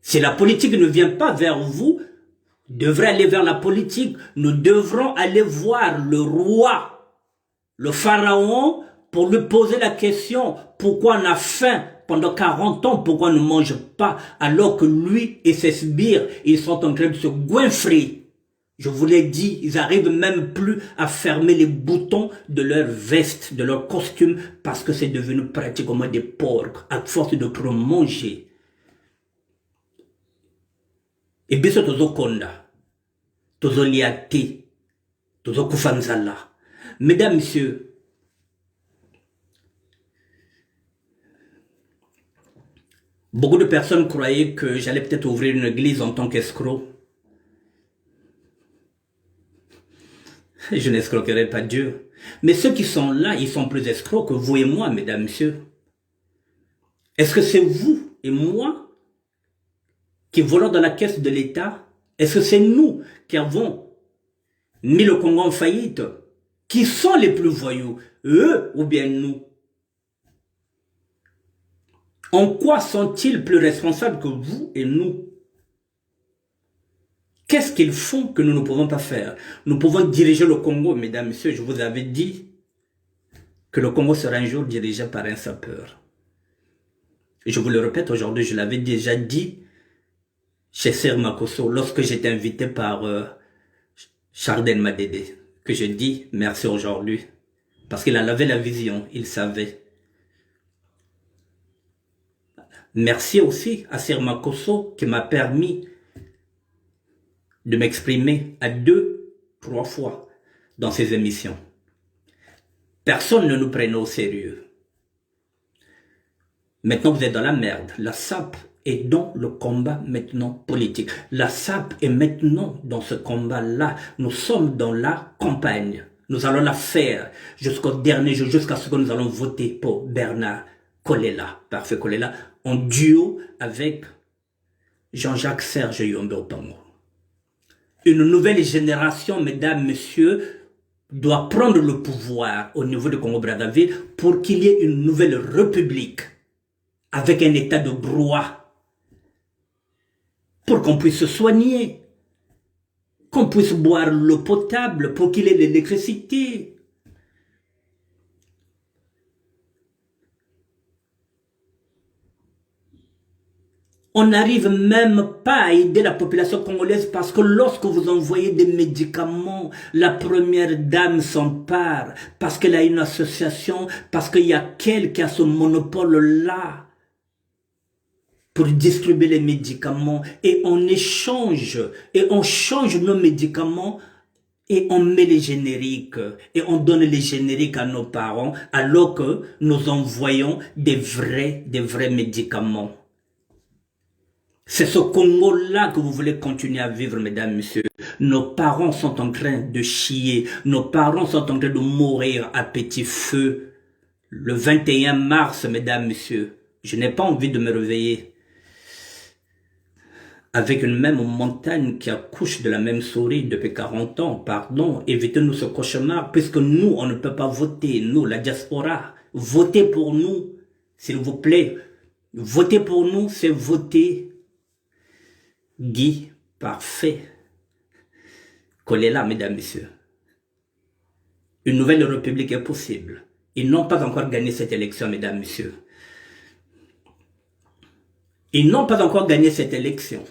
Si la politique ne vient pas vers vous, devrez aller vers la politique. Nous devrons aller voir le roi, le pharaon, pour lui poser la question, pourquoi on a faim pendant 40 ans, pourquoi on ne mange pas, alors que lui et ses sbires, ils sont en train de se goinfrer. Je vous l'ai dit, ils arrivent même plus à fermer les boutons de leur veste, de leur costume, parce que c'est devenu pratiquement des porcs, à force de trop manger. Et bien, c'est tozo konda, tozo liate, tozo kufanzala. Mesdames, messieurs, beaucoup de personnes croyaient que j'allais peut-être ouvrir une église en tant qu'escroc. Je n'escroquerai pas Dieu. Mais ceux qui sont là, ils sont plus escrocs que vous et moi, mesdames, messieurs. Est-ce que c'est vous et moi qui volons dans la caisse de l'État? Est-ce que c'est nous qui avons mis le Congo en faillite? Qui sont les plus voyous? Eux ou bien nous? En quoi sont-ils plus responsables que vous et nous? Qu'est-ce qu'ils font que nous ne pouvons pas faire? Nous pouvons diriger le Congo, mesdames, messieurs. Je vous avais dit que le Congo sera un jour dirigé par un sapeur. Et je vous le répète aujourd'hui, je l'avais déjà dit chez Ser Makosso, lorsque j'étais invité par Chardin Madede, que je dis merci aujourd'hui. Parce qu'il avait la vision, il savait. Merci aussi à Ser Makosso qui m'a permis de m'exprimer à 2, 3 fois dans ces émissions. Personne ne nous prenait au sérieux. Maintenant, vous êtes dans la merde. La SAP est dans le combat maintenant politique. La SAP est maintenant dans ce combat-là. Nous sommes dans la campagne. Nous allons la faire jusqu'au dernier jour, jusqu'à ce que nous allons voter pour Bernard Kolela, Parfait Kolela, en duo avec Jean-Jacques Serge Yombe Opango. Une nouvelle génération, mesdames, messieurs, doit prendre le pouvoir au niveau du Congo-Brazzaville pour qu'il y ait une nouvelle république avec un état de droit, pour qu'on puisse se soigner, qu'on puisse boire l'eau potable, pour qu'il y ait l'électricité. On n'arrive même pas à aider la population congolaise parce que lorsque vous envoyez des médicaments, la première dame s'empare parce qu'elle a une association, parce qu'il y a quelqu'un qui a ce monopole-là pour distribuer les médicaments. Et on échange, et on change nos médicaments et on met les génériques, et on donne les génériques à nos parents alors que nous envoyons des vrais médicaments. C'est ce Congo-là que vous voulez continuer à vivre, mesdames, messieurs. Nos parents sont en train de chier. Nos parents sont en train de mourir à petit feu. Le 21 mars, mesdames, messieurs, je n'ai pas envie de me réveiller avec une même montagne qui accouche de la même souris depuis 40 ans. Pardon, évitez-nous ce cauchemar, puisque nous, on ne peut pas voter. Nous, la diaspora, votez pour nous, s'il vous plaît. Votez pour nous, c'est voter Guy Parfait Kolela, mesdames, messieurs. Une nouvelle république est possible. Ils n'ont pas encore gagné cette élection, mesdames, messieurs. Ils n'ont pas encore gagné cette élection.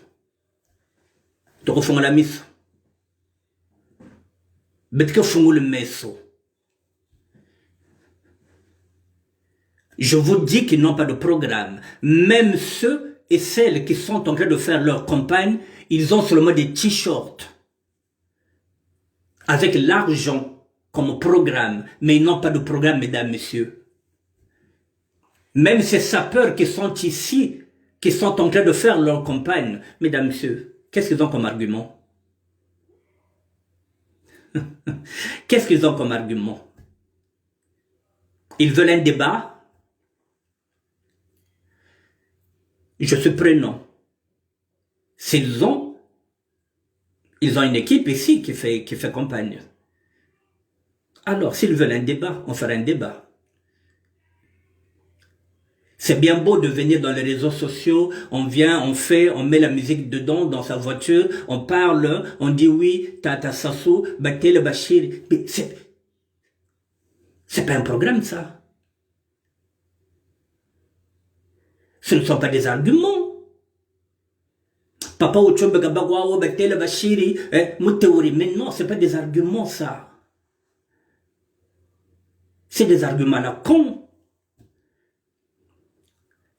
Toko la mise. Betke fungu le meso. Je vous dis qu'ils n'ont pas de programme. Même ceux et celles qui sont en train de faire leur campagne, ils ont seulement des t-shirts avec l'argent comme programme, mais ils n'ont pas de programme, mesdames, messieurs. Même ces sapeurs qui sont ici, qui sont en train de faire leur campagne, mesdames, messieurs, qu'est-ce qu'ils ont comme argument? Qu'est-ce qu'ils ont comme argument? Ils veulent un débat? Je suis prenant. S'ils ont, ils ont une équipe ici qui fait campagne. Alors, s'ils veulent un débat, on fera un débat. C'est bien beau de venir dans les réseaux sociaux, on vient, on met la musique dedans, dans sa voiture, on parle, on dit oui, Tata Sassou, Batel Bachir. C'est pas un programme, ça. Ce ne sont pas des arguments. Papa Ochombe Gabagwa, Batel Bachiri, Mouteouri, mais non, c'est pas des arguments, ça. C'est des arguments à la con.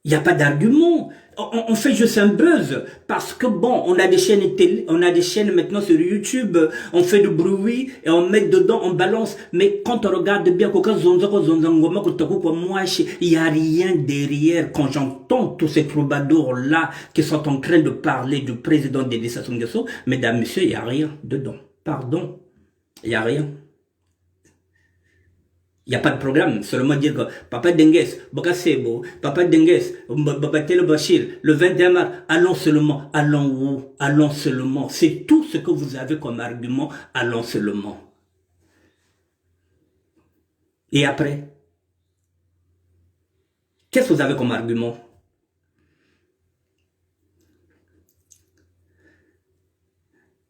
Il n'y a pas d'argument. On fait juste un buzz. Parce que bon, on a des chaînes télé, on a des chaînes maintenant sur YouTube, on fait du bruit et on met dedans, on balance. Mais quand on regarde bien, il n'y a rien derrière. Quand j'entends tous ces troubadours-là qui sont en train de parler du président Dédé Sassou Nguesso, mesdames, messieurs, il n'y a rien dedans. Pardon. Il n'y a rien. Il n'y a pas de programme, seulement dire que Papa Dengues, Bokasebo, Papa Dengues, Babatel Bachir, le 21 mars, allons seulement, allons où? Allons seulement. C'est tout ce que vous avez comme argument, allons seulement. Et après? Qu'est-ce que vous avez comme argument?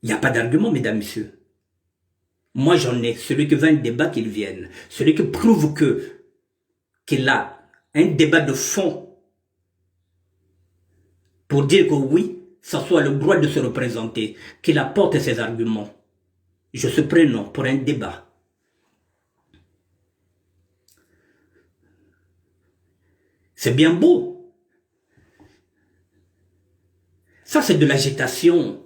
Il n'y a pas d'argument, mesdames, messieurs. Moi, j'en ai. Celui qui veut un débat, qu'il vienne. Celui qui prouve qu'il a un débat de fond pour dire que oui, ça soit le droit de se représenter, qu'il apporte ses arguments. Je suis prenant pour un débat. C'est bien beau. Ça, c'est de l'agitation.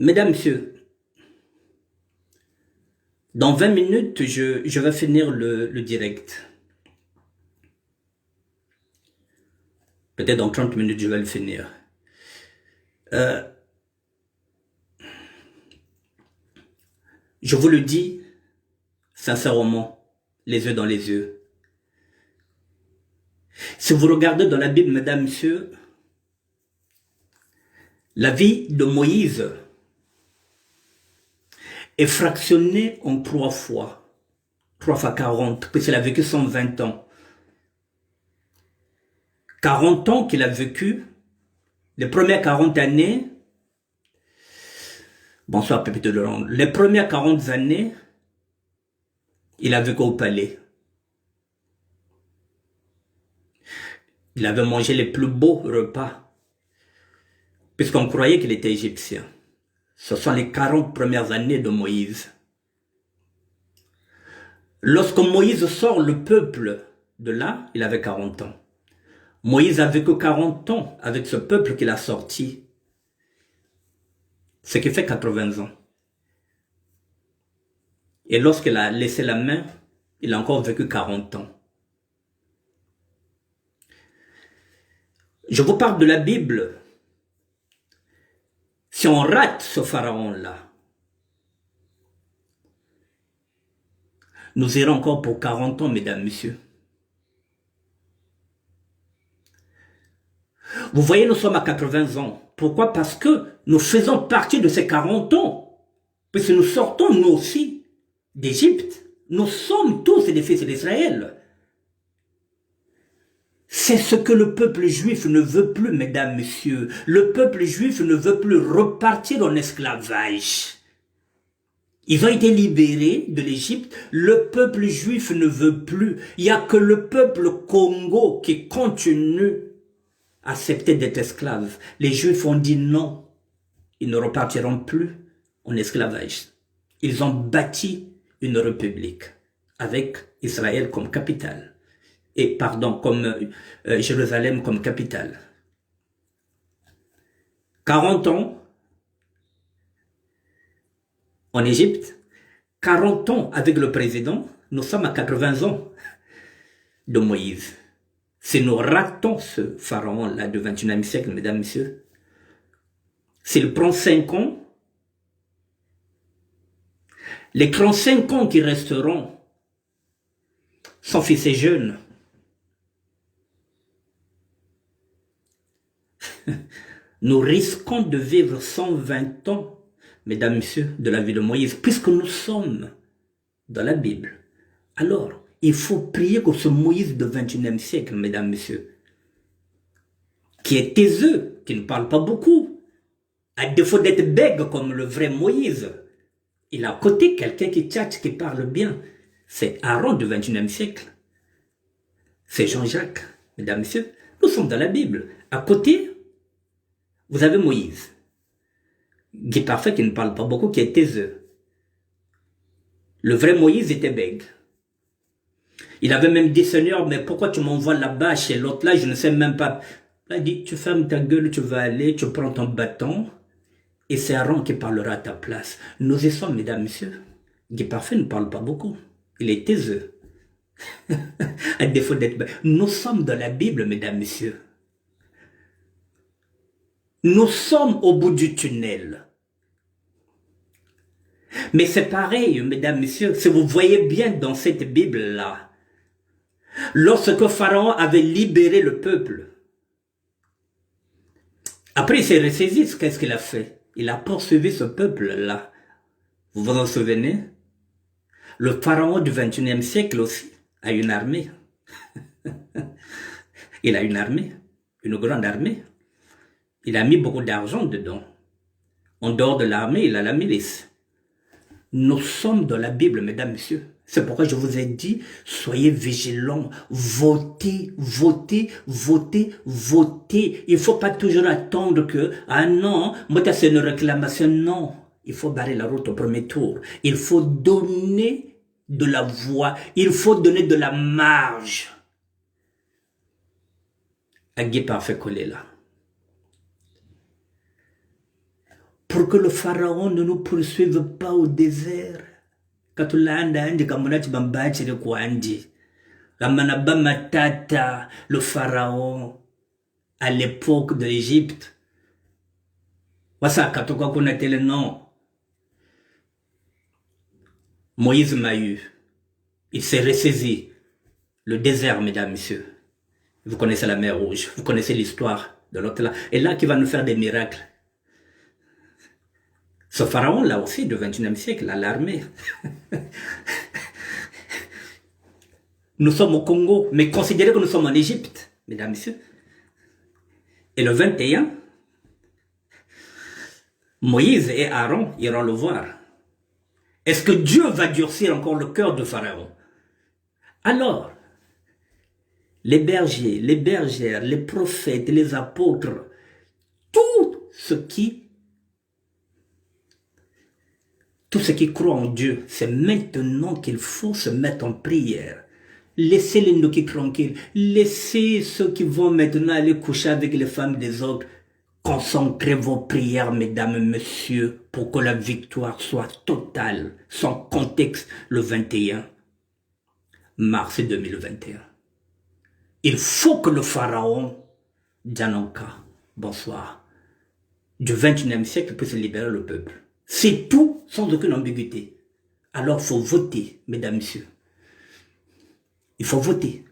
Mesdames, messieurs, dans 20 minutes, je vais finir le direct. Peut-être dans 30 minutes, je vais le finir. Je vous le dis, sincèrement, les yeux dans les yeux. Si vous regardez dans la Bible, mesdames, messieurs, la vie de Moïse est fractionnée en 3 fois. 3 fois 40, puisqu'il a vécu 120 ans. 40 ans qu'il a vécu, les premières 40 années, bonsoir Pépite de Laurent, les premières 40 années, il a vécu au palais. Il avait mangé les plus beaux repas, puisqu'on croyait qu'il était égyptien. Ce sont les 40 premières années de Moïse. Lorsque Moïse sort le peuple de là, il avait 40 ans. Moïse a vécu 40 ans avec ce peuple qu'il a sorti. Ce qui fait 80 ans. Et lorsqu'il a laissé la main, il a encore vécu 40 ans. Je vous parle de la Bible. Si on rate ce pharaon-là, nous irons encore pour 40 ans, mesdames, messieurs. Vous voyez, nous sommes à 80 ans. Pourquoi? Parce que nous faisons partie de ces 40 ans. Puisque nous sortons, nous aussi, d'Égypte. Nous sommes tous des fils d'Israël. C'est ce que le peuple juif ne veut plus, mesdames, messieurs. Le peuple juif ne veut plus repartir en esclavage. Ils ont été libérés de l'Égypte. Le peuple juif ne veut plus. Il n'y a que le peuple Congo qui continue à accepter d'être esclave. Les Juifs ont dit non. Ils ne repartiront plus en esclavage. Ils ont bâti une république avec Israël comme capitale. Et pardon, comme Jérusalem comme capitale. 40 ans en Égypte, 40 ans avec le président, nous sommes à 80 ans de Moïse. Si nous ratons ce pharaon-là du XXIe siècle, mesdames, messieurs, s'il prend 5 ans, les 35 ans qui resteront, son fils est jeune. Nous risquons de vivre 120 ans, mesdames, messieurs, de la vie de Moïse, puisque nous sommes dans la Bible. Alors, il faut prier que ce Moïse du XXIe siècle, mesdames, messieurs, qui est taiseux, qui ne parle pas beaucoup, à défaut d'être bègue comme le vrai Moïse, il a à côté quelqu'un qui tchatche, qui parle bien. C'est Aaron du XXIe siècle. C'est Jean-Jacques, mesdames, messieurs. Nous sommes dans la Bible. À côté, vous avez Moïse, qui est parfait, qui ne parle pas beaucoup, qui est taiseux. Le vrai Moïse était bègue. Il avait même dit, Seigneur, mais pourquoi tu m'envoies là-bas, chez l'autre là, je ne sais même pas. Il a dit, tu fermes ta gueule, tu vas aller, tu prends ton bâton, et c'est Aaron qui parlera à ta place. Nous y sommes, mesdames, messieurs. Guy Parfait ne parle pas beaucoup. Il est taiseux. À défaut d'être... Nous sommes dans la Bible, mesdames, messieurs. Nous sommes au bout du tunnel. Mais c'est pareil, mesdames, messieurs, si vous voyez bien dans cette Bible-là, lorsque Pharaon avait libéré le peuple, après il s'est ressaisi, qu'est-ce qu'il a fait? Il a poursuivi ce peuple-là. Vous vous en souvenez? Le pharaon du XXIe siècle aussi a une armée. Il a une armée, une grande armée. Il a mis beaucoup d'argent dedans. En dehors de l'armée, il a la milice. Nous sommes dans la Bible, mesdames, messieurs. C'est pourquoi je vous ai dit, soyez vigilants, votez, votez, votez, votez. Il ne faut pas toujours attendre que, ah non, moi c'est une réclamation. Non, il faut barrer la route au premier tour. Il faut donner de la voix, il faut donner de la marge à Guy Parfait collé là. Pour que le pharaon ne nous poursuive pas au désert. Le pharaon à l'époque de l'Égypte. Non. Moïse m'a eu. Il s'est ressaisi. Le désert, mesdames, messieurs. Vous connaissez la mer Rouge. Vous connaissez l'histoire de l'autre là. Et là qui va nous faire des miracles. Ce pharaon là aussi du XXIe siècle, à l'armée. Nous sommes au Congo, mais considérez que nous sommes en Égypte, mesdames, messieurs. Et le 21, Moïse et Aaron iront le voir. Est-ce que Dieu va durcir encore le cœur de Pharaon? Alors, les bergers, les bergères, les prophètes, les apôtres, tout ce qui croit en Dieu, c'est maintenant qu'il faut se mettre en prière. Laissez les noquis tranquilles. Laissez ceux qui vont maintenant aller coucher avec les femmes des autres. Concentrez vos prières, mesdames et messieurs, pour que la victoire soit totale, sans contexte, le 21 mars 2021. Il faut que le pharaon, Djananka, bonsoir, du XXIe siècle puisse libérer le peuple. C'est tout, sans aucune ambiguïté. Alors il faut voter, mesdames et messieurs. Il faut voter.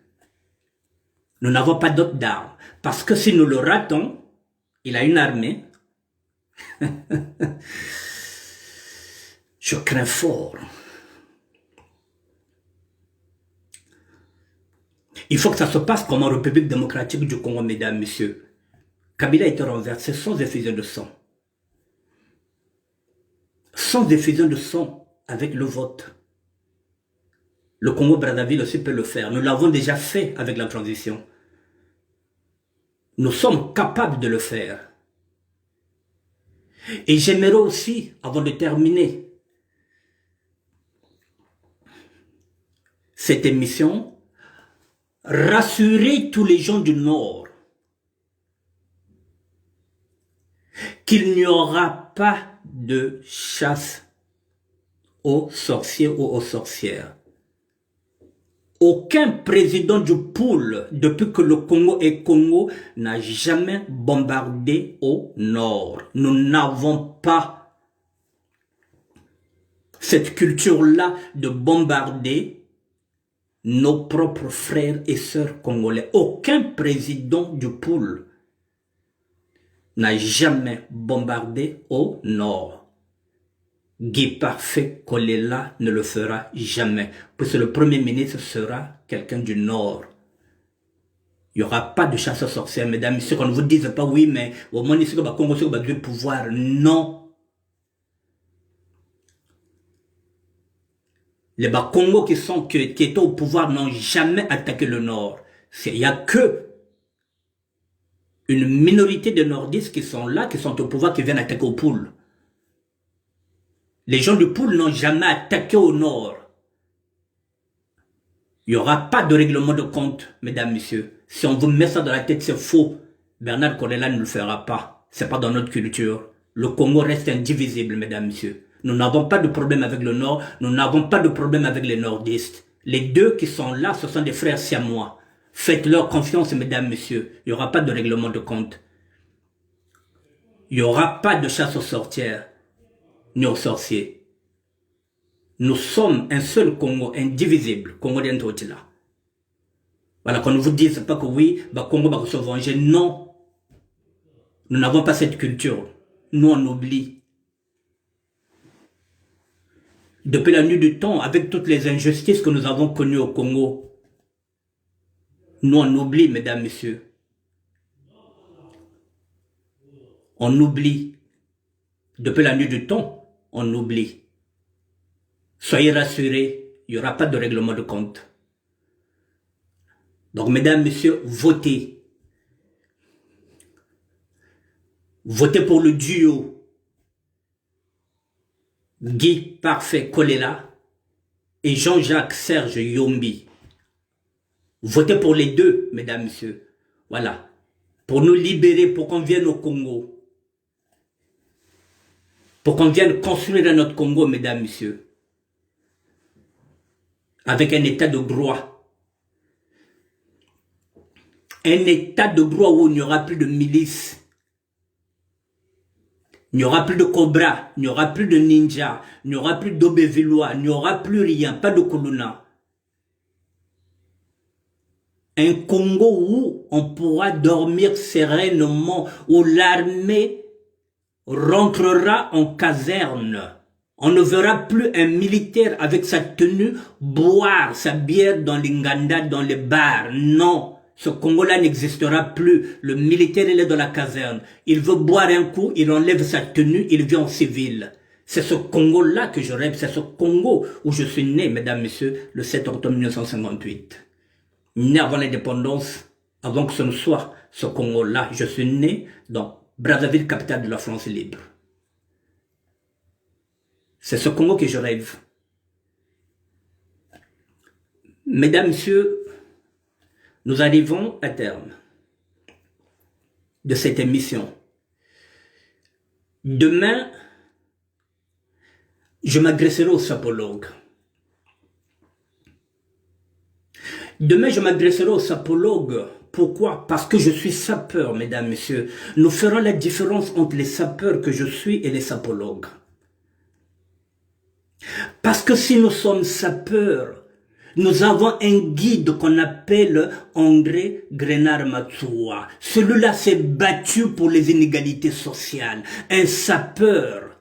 Nous n'avons pas d'autre d'armes. Parce que si nous le ratons, il a une armée. Je crains fort. Il faut que ça se passe comme en République démocratique du Congo, mesdames et messieurs. Kabila a été renversé sans effusion de sang. Sans effusion de sang avec le vote. Le Congo-Brazzaville aussi peut le faire. Nous l'avons déjà fait avec la transition. Nous sommes capables de le faire. Et j'aimerais aussi, avant de terminer cette émission, rassurer tous les gens du Nord qu'il n'y aura pas de chasse aux sorciers ou aux sorcières Aucun président du pôle, depuis que le Congo est Congo, n'a jamais bombardé au nord. Nous n'avons pas cette culture-là de bombarder nos propres frères et sœurs congolais. Aucun président du pôle n'a jamais bombardé au nord. Guy Parfait Kolela ne le fera jamais, puisque le premier ministre sera quelqu'un du nord. Il n'y aura pas de chasse aux sorcières, mesdames, messieurs, qu'on ne vous dise pas oui, mais au moins ici, le Congo a pouvoir. Non. Les Congos qui étaient au pouvoir n'ont jamais attaqué le nord. Il n'y a que une minorité de nordistes qui sont là, qui sont au pouvoir, qui viennent attaquer au pôle. Les gens du pôle n'ont jamais attaqué au nord. Il n'y aura pas de règlement de compte, mesdames, messieurs. Si on vous met ça dans la tête, c'est faux. Bernard Kolela ne le fera pas. C'est pas dans notre culture. Le Congo reste indivisible, mesdames, messieurs. Nous n'avons pas de problème avec le nord. Nous n'avons pas de problème avec les nordistes. Les deux qui sont là, ce sont des frères siamois. Faites-leur confiance, mesdames, messieurs. Il n'y aura pas de règlement de compte. Il n'y aura pas de chasse aux sorcières, ni aux sorciers. Nous sommes un seul Congo, indivisible, Congo d'Entotila. Voilà, qu'on ne vous dise pas que oui, Congo va se venger. Non. Nous n'avons pas cette culture. Nous, on oublie. Depuis la nuit du temps, avec toutes les injustices que nous avons connues au Congo, nous, on oublie, mesdames, messieurs. On oublie. Depuis la nuit du temps, on oublie. Soyez rassurés, il n'y aura pas de règlement de compte. Donc, mesdames, messieurs, votez. Votez pour le duo Guy Parfait Kolela et Jean-Jacques Serge Yombi. Votez pour les deux, mesdames, messieurs. Voilà. Pour nous libérer, pour qu'on vienne au Congo. Pour qu'on vienne construire notre Congo, mesdames, messieurs. Avec un état de droit. Un état de droit où il n'y aura plus de milices. Il n'y aura plus de Cobra, il n'y aura plus de Ninja, il n'y aura plus d'Aubevillois, il n'y aura plus rien, pas de Kuluna. Un Congo où on pourra dormir sereinement, où l'armée rentrera en caserne. On ne verra plus un militaire avec sa tenue boire sa bière dans les nganda, dans les bars. Non, ce Congo-là n'existera plus. Le militaire, il est dans la caserne. Il veut boire un coup, il enlève sa tenue, il vient en civil. C'est ce Congo-là que je rêve. C'est ce Congo où je suis né, mesdames, messieurs, le 7 octobre 1958. Né avant l'indépendance, avant que ce ne soit ce Congo-là. Je suis né dans Brazzaville, capitale de la France libre. C'est ce Congo que je rêve. Mesdames, messieurs, nous arrivons à terme de cette émission. Demain, je m'adresserai aux sapologues. Demain, je m'adresserai aux sapologues. Pourquoi? Parce que je suis sapeur, mesdames, messieurs. Nous ferons la différence entre les sapeurs que je suis et les sapologues. Parce que si nous sommes sapeurs, nous avons un guide qu'on appelle André Grenard Matsoua. Celui-là s'est battu pour les inégalités sociales. Un sapeur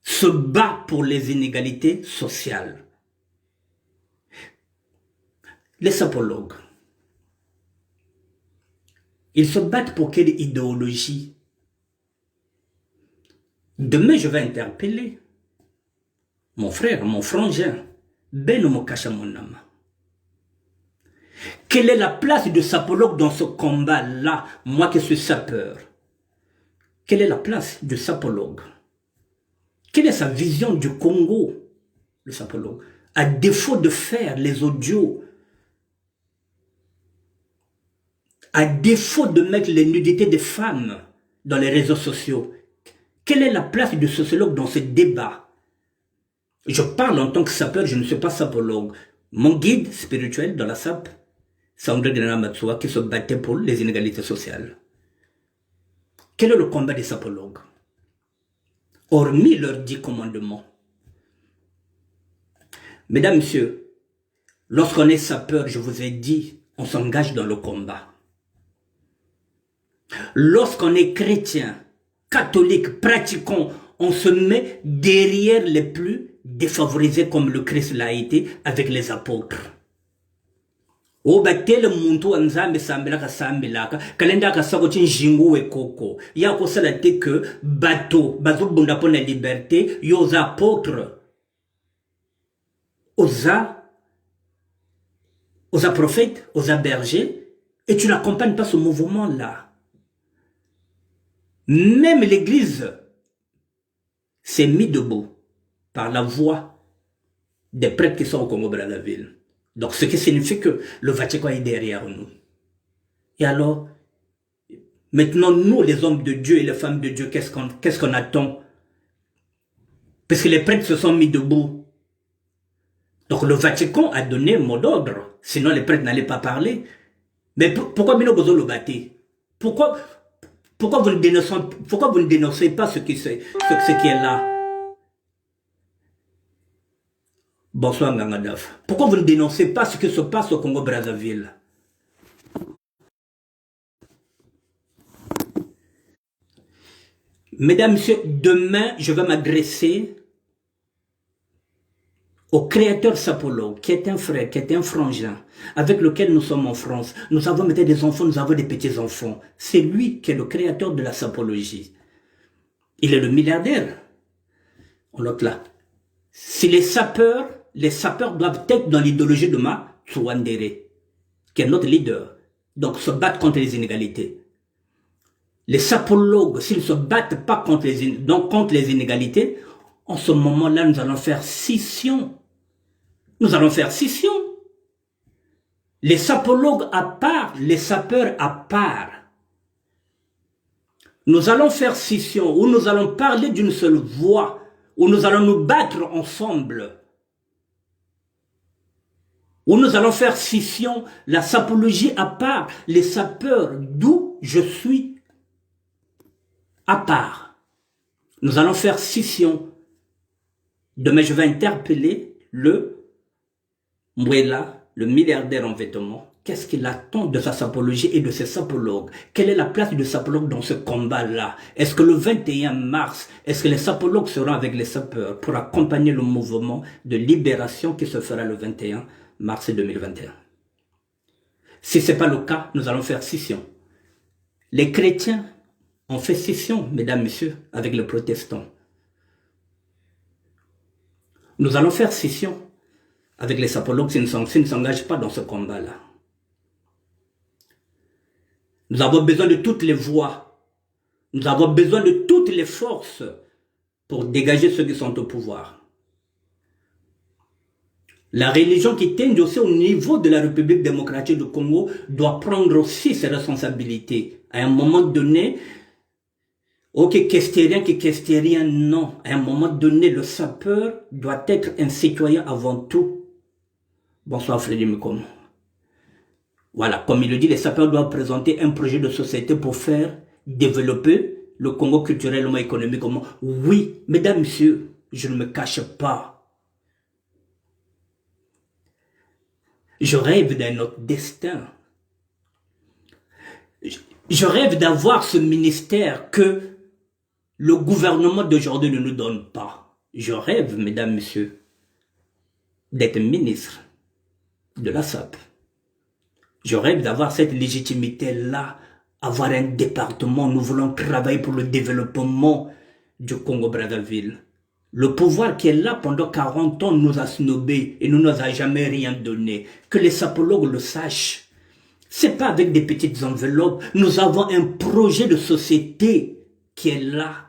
se bat pour les inégalités sociales. Les sapologues, ils se battent pour quelle idéologie? Demain, je vais interpeller mon frère, mon frangin, Ben Omokacha Monama. Quelle est la place du sapologue dans ce combat-là, moi qui suis sapeur? Quelle est la place du sapologue? Quelle est sa vision du Congo, le sapologue? À défaut de faire les audios, à défaut de mettre les nudités des femmes dans les réseaux sociaux, quelle est la place du sociologue dans ce débat? Je parle en tant que sapeur, je ne suis pas sapologue. Mon guide spirituel dans la SAP, c'est André Guénéna Matsua qui se battait pour les inégalités sociales. Quel est le combat des sapologues? Hormis leurs 10 commandements. Mesdames, Messieurs, lorsqu'on est sapeur, je vous ai dit, on s'engage dans le combat. Lorsqu'on est chrétien, catholique, pratiquant, on se met derrière les plus défavorisés comme le Christ l'a été avec les apôtres. Obatele muntu anzambe sambelaka sambelaka kalenda ka sako njingu we koko ya ko sala te que bateau bazobunda pour la liberté yo apôtres aux prophètes aux bergers et tu n'accompagnes pas ce mouvement là. Même l'église s'est mise debout par la voix des prêtres qui sont au Congo-Brazzaville. Donc, ce qui signifie que le Vatican est derrière nous. Et alors, maintenant, nous, les hommes de Dieu et les femmes de Dieu, qu'est-ce qu'on attend? Parce que les prêtres se sont mis debout. Donc, le Vatican a donné un mot d'ordre. Sinon, les prêtres n'allaient pas parler. Mais pourquoi Bino Bozo le battait? Pourquoi vous ne dénoncez pas ce qui est là? Bonsoir Ngangadaf. Pourquoi vous ne dénoncez pas ce qui se passe au Congo-Brazzaville? Mesdames, Messieurs, demain, je vais m'adresser au créateur sapologue, qui est un frère, qui est un frangin, avec lequel nous sommes en France. Nous avons maintenant des enfants, nous avons des petits-enfants. C'est lui qui est le créateur de la sapologie. Il est le milliardaire. On note là. Si les sapeurs doivent être dans l'idéologie de Ma Tsouandere, qui est notre leader, donc se battre contre les inégalités. Les sapologues, s'ils ne se battent pas contre les inégalités, en ce moment-là, nous allons faire scission. Nous allons faire scission. Les sapologues à part, les sapeurs à part. Nous allons faire scission, où nous allons parler d'une seule voix, où nous allons nous battre ensemble. Où nous allons faire scission, la sapologie à part, les sapeurs d'où je suis à part. Nous allons faire scission. Demain, je vais interpeller le Mwela, le milliardaire en vêtements. Qu'est-ce qu'il attend de sa sapologie et de ses sapologues? Quelle est la place du sapologue dans ce combat-là? Est-ce que le 21 mars, est-ce que les sapologues seront avec les sapeurs pour accompagner le mouvement de libération qui se fera le 21 mars 2021? Si ce n'est pas le cas, nous allons faire scission. Les chrétiens ont fait scission, mesdames, messieurs, avec les protestants. Nous allons faire scission avec les sapologues s'ils ne s'engagent pas dans ce combat-là. Nous avons besoin de toutes les voix. Nous avons besoin de toutes les forces pour dégager ceux qui sont au pouvoir. La religion qui tient aussi au niveau de la République démocratique du Congo doit prendre aussi ses responsabilités. À un moment donné, ok, qu'est-ce non. À un moment donné, le sapeur doit être un citoyen avant tout. Bonsoir Frédéric Mikomo. Voilà, comme il le dit, les sapeurs doivent présenter un projet de société pour faire développer le Congo culturellement, économiquement. Oui, mesdames, messieurs, je ne me cache pas. Je rêve d'un autre destin. Je rêve d'avoir ce ministère que le gouvernement d'aujourd'hui ne nous donne pas. Je rêve, mesdames, messieurs, d'être ministre de la SAP. Je rêve d'avoir cette légitimité-là, avoir un département. Nous voulons travailler pour le développement du Congo-Brazzaville. Le pouvoir qui est là pendant 40 ans nous a snobé et ne nous a jamais rien donné. Que les sapologues le sachent. C'est pas avec des petites enveloppes. Nous avons un projet de société qui est là.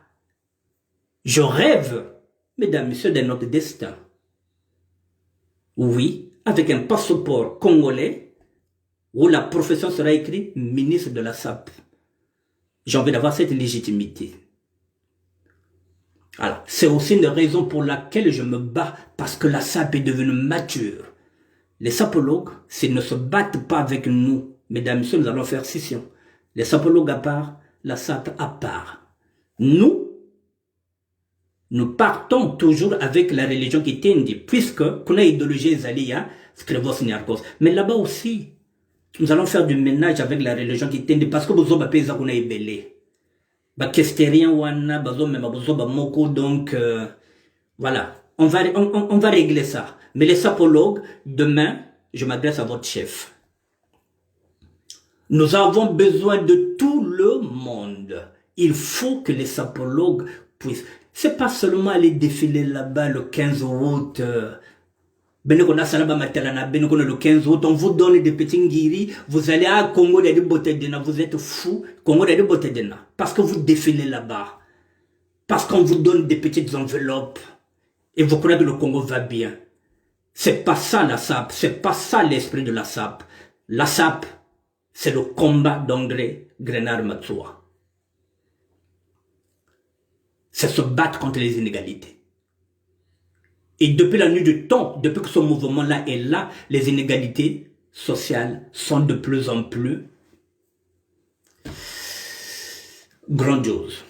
Je rêve, mesdames, messieurs, de notre destin. Oui, avec un passeport congolais, où la profession sera écrite ministre de la SAP. J'ai envie d'avoir cette légitimité. Alors, c'est aussi une raison pour laquelle je me bats, parce que la SAP est devenue mature. Les sapologues, s'ils ne se battent pas avec nous, mesdames et messieurs, nous allons faire scission. Les sapologues à part, la SAP à part. Nous partons toujours avec la religion qui tende, puisque qu'on a idéologie Zalia, Skrevos Niarkos. Mais là-bas aussi, nous allons faire du ménage avec la religion qui tende, parce que vous avez payé ça qu'on a ébellé. Donc, voilà, on va régler ça. Mais les sapologues, demain, je m'adresse à votre chef. Nous avons besoin de tout le monde. Il faut que les sapologues puissent. C'est pas seulement aller défiler là-bas le 15 août. Le 15 août, on vous donne des petits nguiri. Vous allez à Congo de Botedena. Vous êtes fous. Congo de Botedena. Parce que vous défilez là-bas. Parce qu'on vous donne des petites enveloppes. Et vous croyez que le Congo va bien. C'est pas ça la SAP. C'est pas ça l'esprit de la SAP. La SAP, c'est le combat d'André Grenard Matsoua. C'est se battre contre les inégalités. Et depuis la nuit du temps, depuis que ce mouvement-là est là, les inégalités sociales sont de plus en plus grandioses.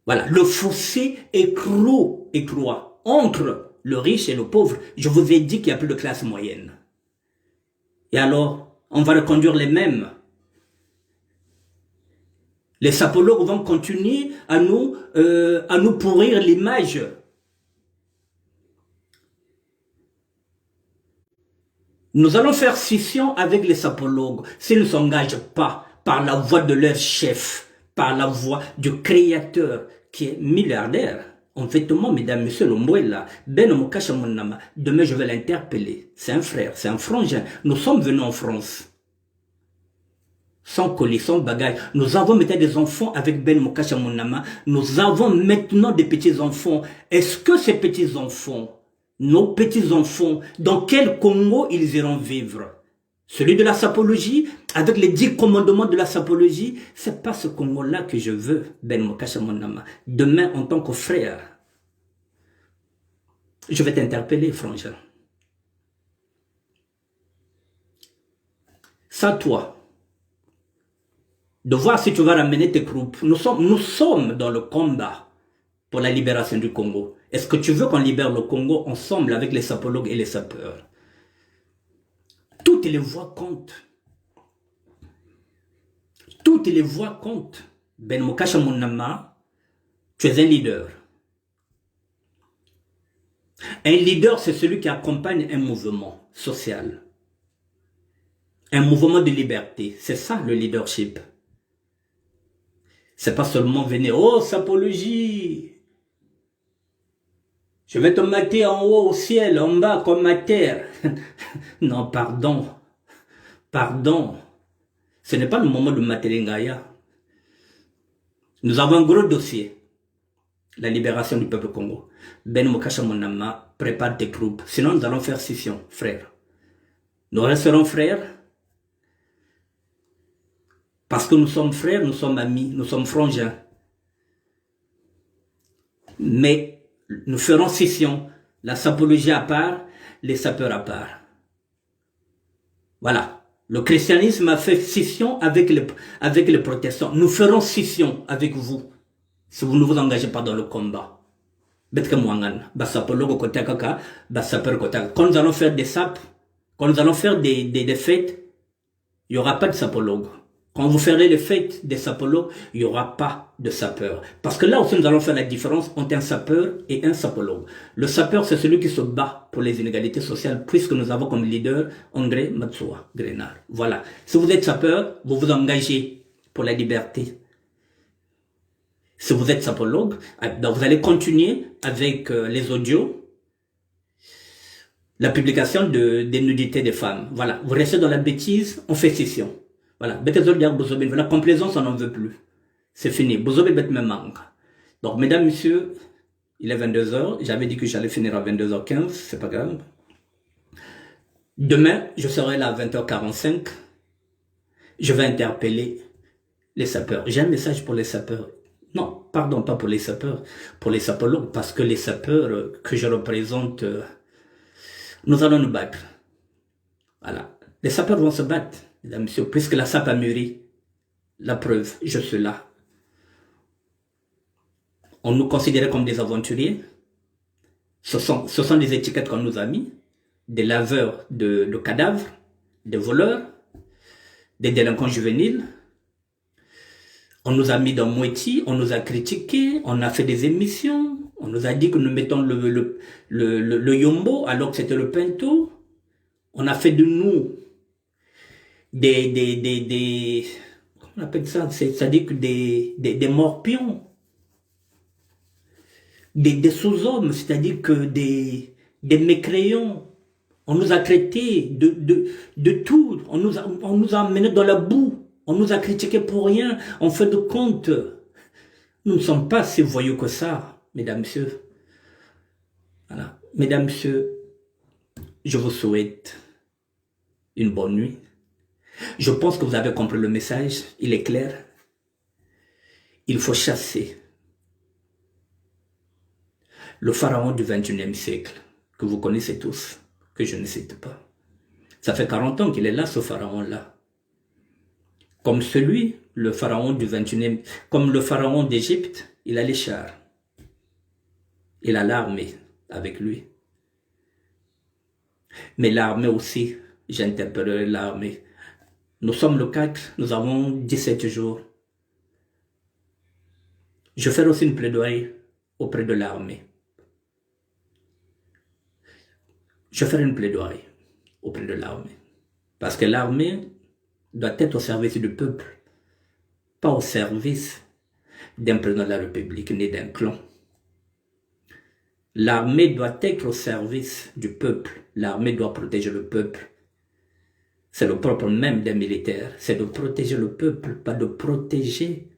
Voilà, le fossé est croix entre le riche et le pauvre. Je vous ai dit qu'il n'y a plus de classe moyenne. Et alors, on va reconduire les mêmes. Les sapologues vont continuer à nous pourrir l'image. Nous allons faire scission avec les sapologues s'ils ne s'engagent pas par la voix de leur chef, par la voix du créateur qui est milliardaire. En fait, mesdames, messieurs, l'Ombrella, demain je vais l'interpeller. C'est un frère, c'est un frangin. Nous sommes venus en France. Sans colis, sans bagaille. Nous avons maintenant des enfants avec Ben Mokasha Monama. Nous avons maintenant des petits-enfants. Est-ce que ces petits-enfants, nos petits-enfants, dans quel Congo ils iront vivre? Celui de la sapologie, avec les 10 commandements de la sapologie, c'est pas ce Congo-là que je veux, Ben Mokasha Monama. Demain, en tant que frère, je vais t'interpeller, frangin. Sans toi, de voir si tu vas ramener tes troupes. Nous sommes dans le combat pour la libération du Congo. Est-ce que tu veux qu'on libère le Congo ensemble avec les sapologues et les sapeurs? Toutes les voix comptent. Toutes les voix comptent. Ben Mokasha Monama, tu es un leader. Un leader, c'est celui qui accompagne un mouvement social. Un mouvement de liberté. C'est ça le leadership. C'est pas seulement venir, oh, sapologie. Je vais te mater en haut au ciel, en bas comme ma terre. Non, pardon. Pardon. Ce n'est pas le moment de Matelengaya. Nous avons un gros dossier. La libération du peuple Congo. Ben Mokasha Monama, prépare tes troupes. Sinon, nous allons faire scission, frère. Nous resterons frères. Parce que nous sommes frères, nous sommes amis, nous sommes frangins. Mais nous ferons scission. La sapologie à part, les sapeurs à part. Voilà. Le christianisme a fait scission avec les protestants. Nous ferons scission avec vous. Si vous ne vous engagez pas dans le combat. Quand nous allons faire des sapes, quand nous allons faire des fêtes, il n'y aura pas de sapologue. Quand vous ferez les fêtes des sapologues, il n'y aura pas de sapeur. Parce que là aussi, nous allons faire la différence entre un sapeur et un sapologue. Le sapeur, c'est celui qui se bat pour les inégalités sociales, puisque nous avons comme leader André Matsoua Grenard. Voilà. Si vous êtes sapeur, vous vous engagez pour la liberté. Si vous êtes sapologue, donc vous allez continuer avec les audios, la publication des nudités des femmes. Voilà. Vous restez dans la bêtise, on fait scission. Voilà, la complaisance, on n'en veut plus. C'est fini. Donc, mesdames, messieurs, il est 22h. J'avais dit que j'allais finir à 22h15. C'est pas grave. Demain, je serai là à 20h45. Je vais interpeller les sapeurs. J'ai un message pour les sapeurs. Non, pardon, pas pour les sapeurs. Pour les sapologues, parce que les sapeurs que je représente Nous allons nous battre. Voilà. Les sapeurs vont se battre, mesdames, messieurs, puisque la sape a mûri. La preuve, je suis là. On nous considérait comme des aventuriers. Ce sont des étiquettes qu'on nous a mis. Des laveurs de cadavres, des voleurs, des délinquants juvéniles. On nous a mis dans Moiti, on nous a critiqués, on a fait des émissions, on nous a dit que nous mettons le Yombo alors que c'était le Pinto. On a fait de nous comment on appelle ça? C'est-à-dire que des morpions, des sous-hommes, c'est-à-dire que des mécréants. On nous a traités de tout, on nous a emmenés dans la boue. On nous a critiqués pour rien. En fin de compte, nous ne sommes pas si voyous que ça, mesdames, messieurs. Voilà. Mesdames, messieurs, je vous souhaite une bonne nuit. Je pense que vous avez compris le message. Il est clair. Il faut chasser le pharaon du 21e siècle, que vous connaissez tous, que je ne cite pas. Ça fait 40 ans qu'il est là, ce pharaon-là. Comme celui, le pharaon du 21e, comme le pharaon d'Égypte, il a les chars. Il a l'armée avec lui. Mais l'armée aussi, j'interpellerai l'armée. Nous sommes le 4, nous avons 17 jours. Je ferai aussi une plaidoirie auprès de l'armée. Je ferai une plaidoirie auprès de l'armée. Parce que l'armée doit être au service du peuple, pas au service d'un président de la République ni d'un clan. L'armée doit être au service du peuple. L'armée doit protéger le peuple. C'est le propre même des militaires. C'est de protéger le peuple, pas de protéger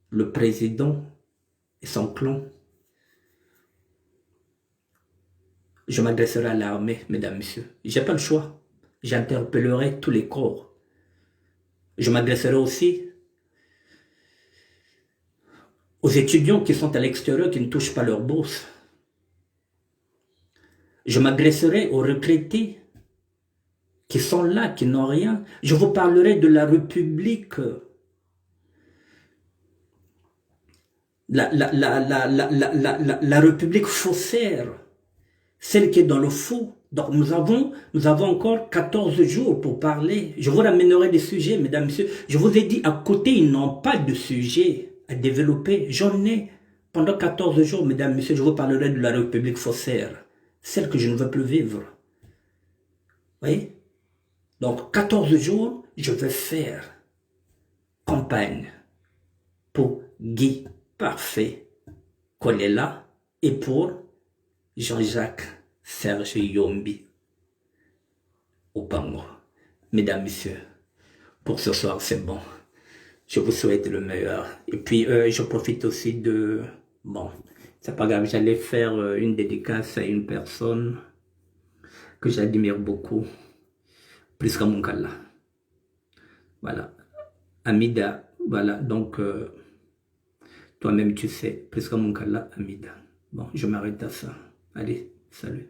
le président et son clan. Je m'adresserai à l'armée, mesdames, messieurs. J'ai pas le choix. J'interpellerai tous les corps. Je m'adresserai aussi aux étudiants qui sont à l'extérieur, qui ne touchent pas leur bourse. Je m'adresserai aux retraités qui sont là, qui n'ont rien. Je vous parlerai de la République, la République faussaire, celle qui est dans le faux. Donc nous avons encore 14 jours pour parler. Je vous ramènerai des sujets, mesdames, messieurs. Je vous ai dit, à côté, ils n'ont pas de sujet à développer. J'en ai. Pendant 14 jours, mesdames, messieurs, je vous parlerai de la République faussaire. Celle que je ne veux plus vivre. Vous voyez? Donc 14 jours, je vais faire campagne pour Guy Parfait Kolela et pour Jean-Jacques Serge Yombi Opango. Mesdames, messieurs, pour ce soir, c'est bon. Je vous souhaite le meilleur. Et puis, je profite aussi de... Bon, c'est pas grave, j'allais faire une dédicace à une personne que j'admire beaucoup. Priska Munkala. Voilà. Amida. Voilà, donc... toi-même, tu sais. Priska Munkala, Amida. Bon, je m'arrête à ça. Allez, salut.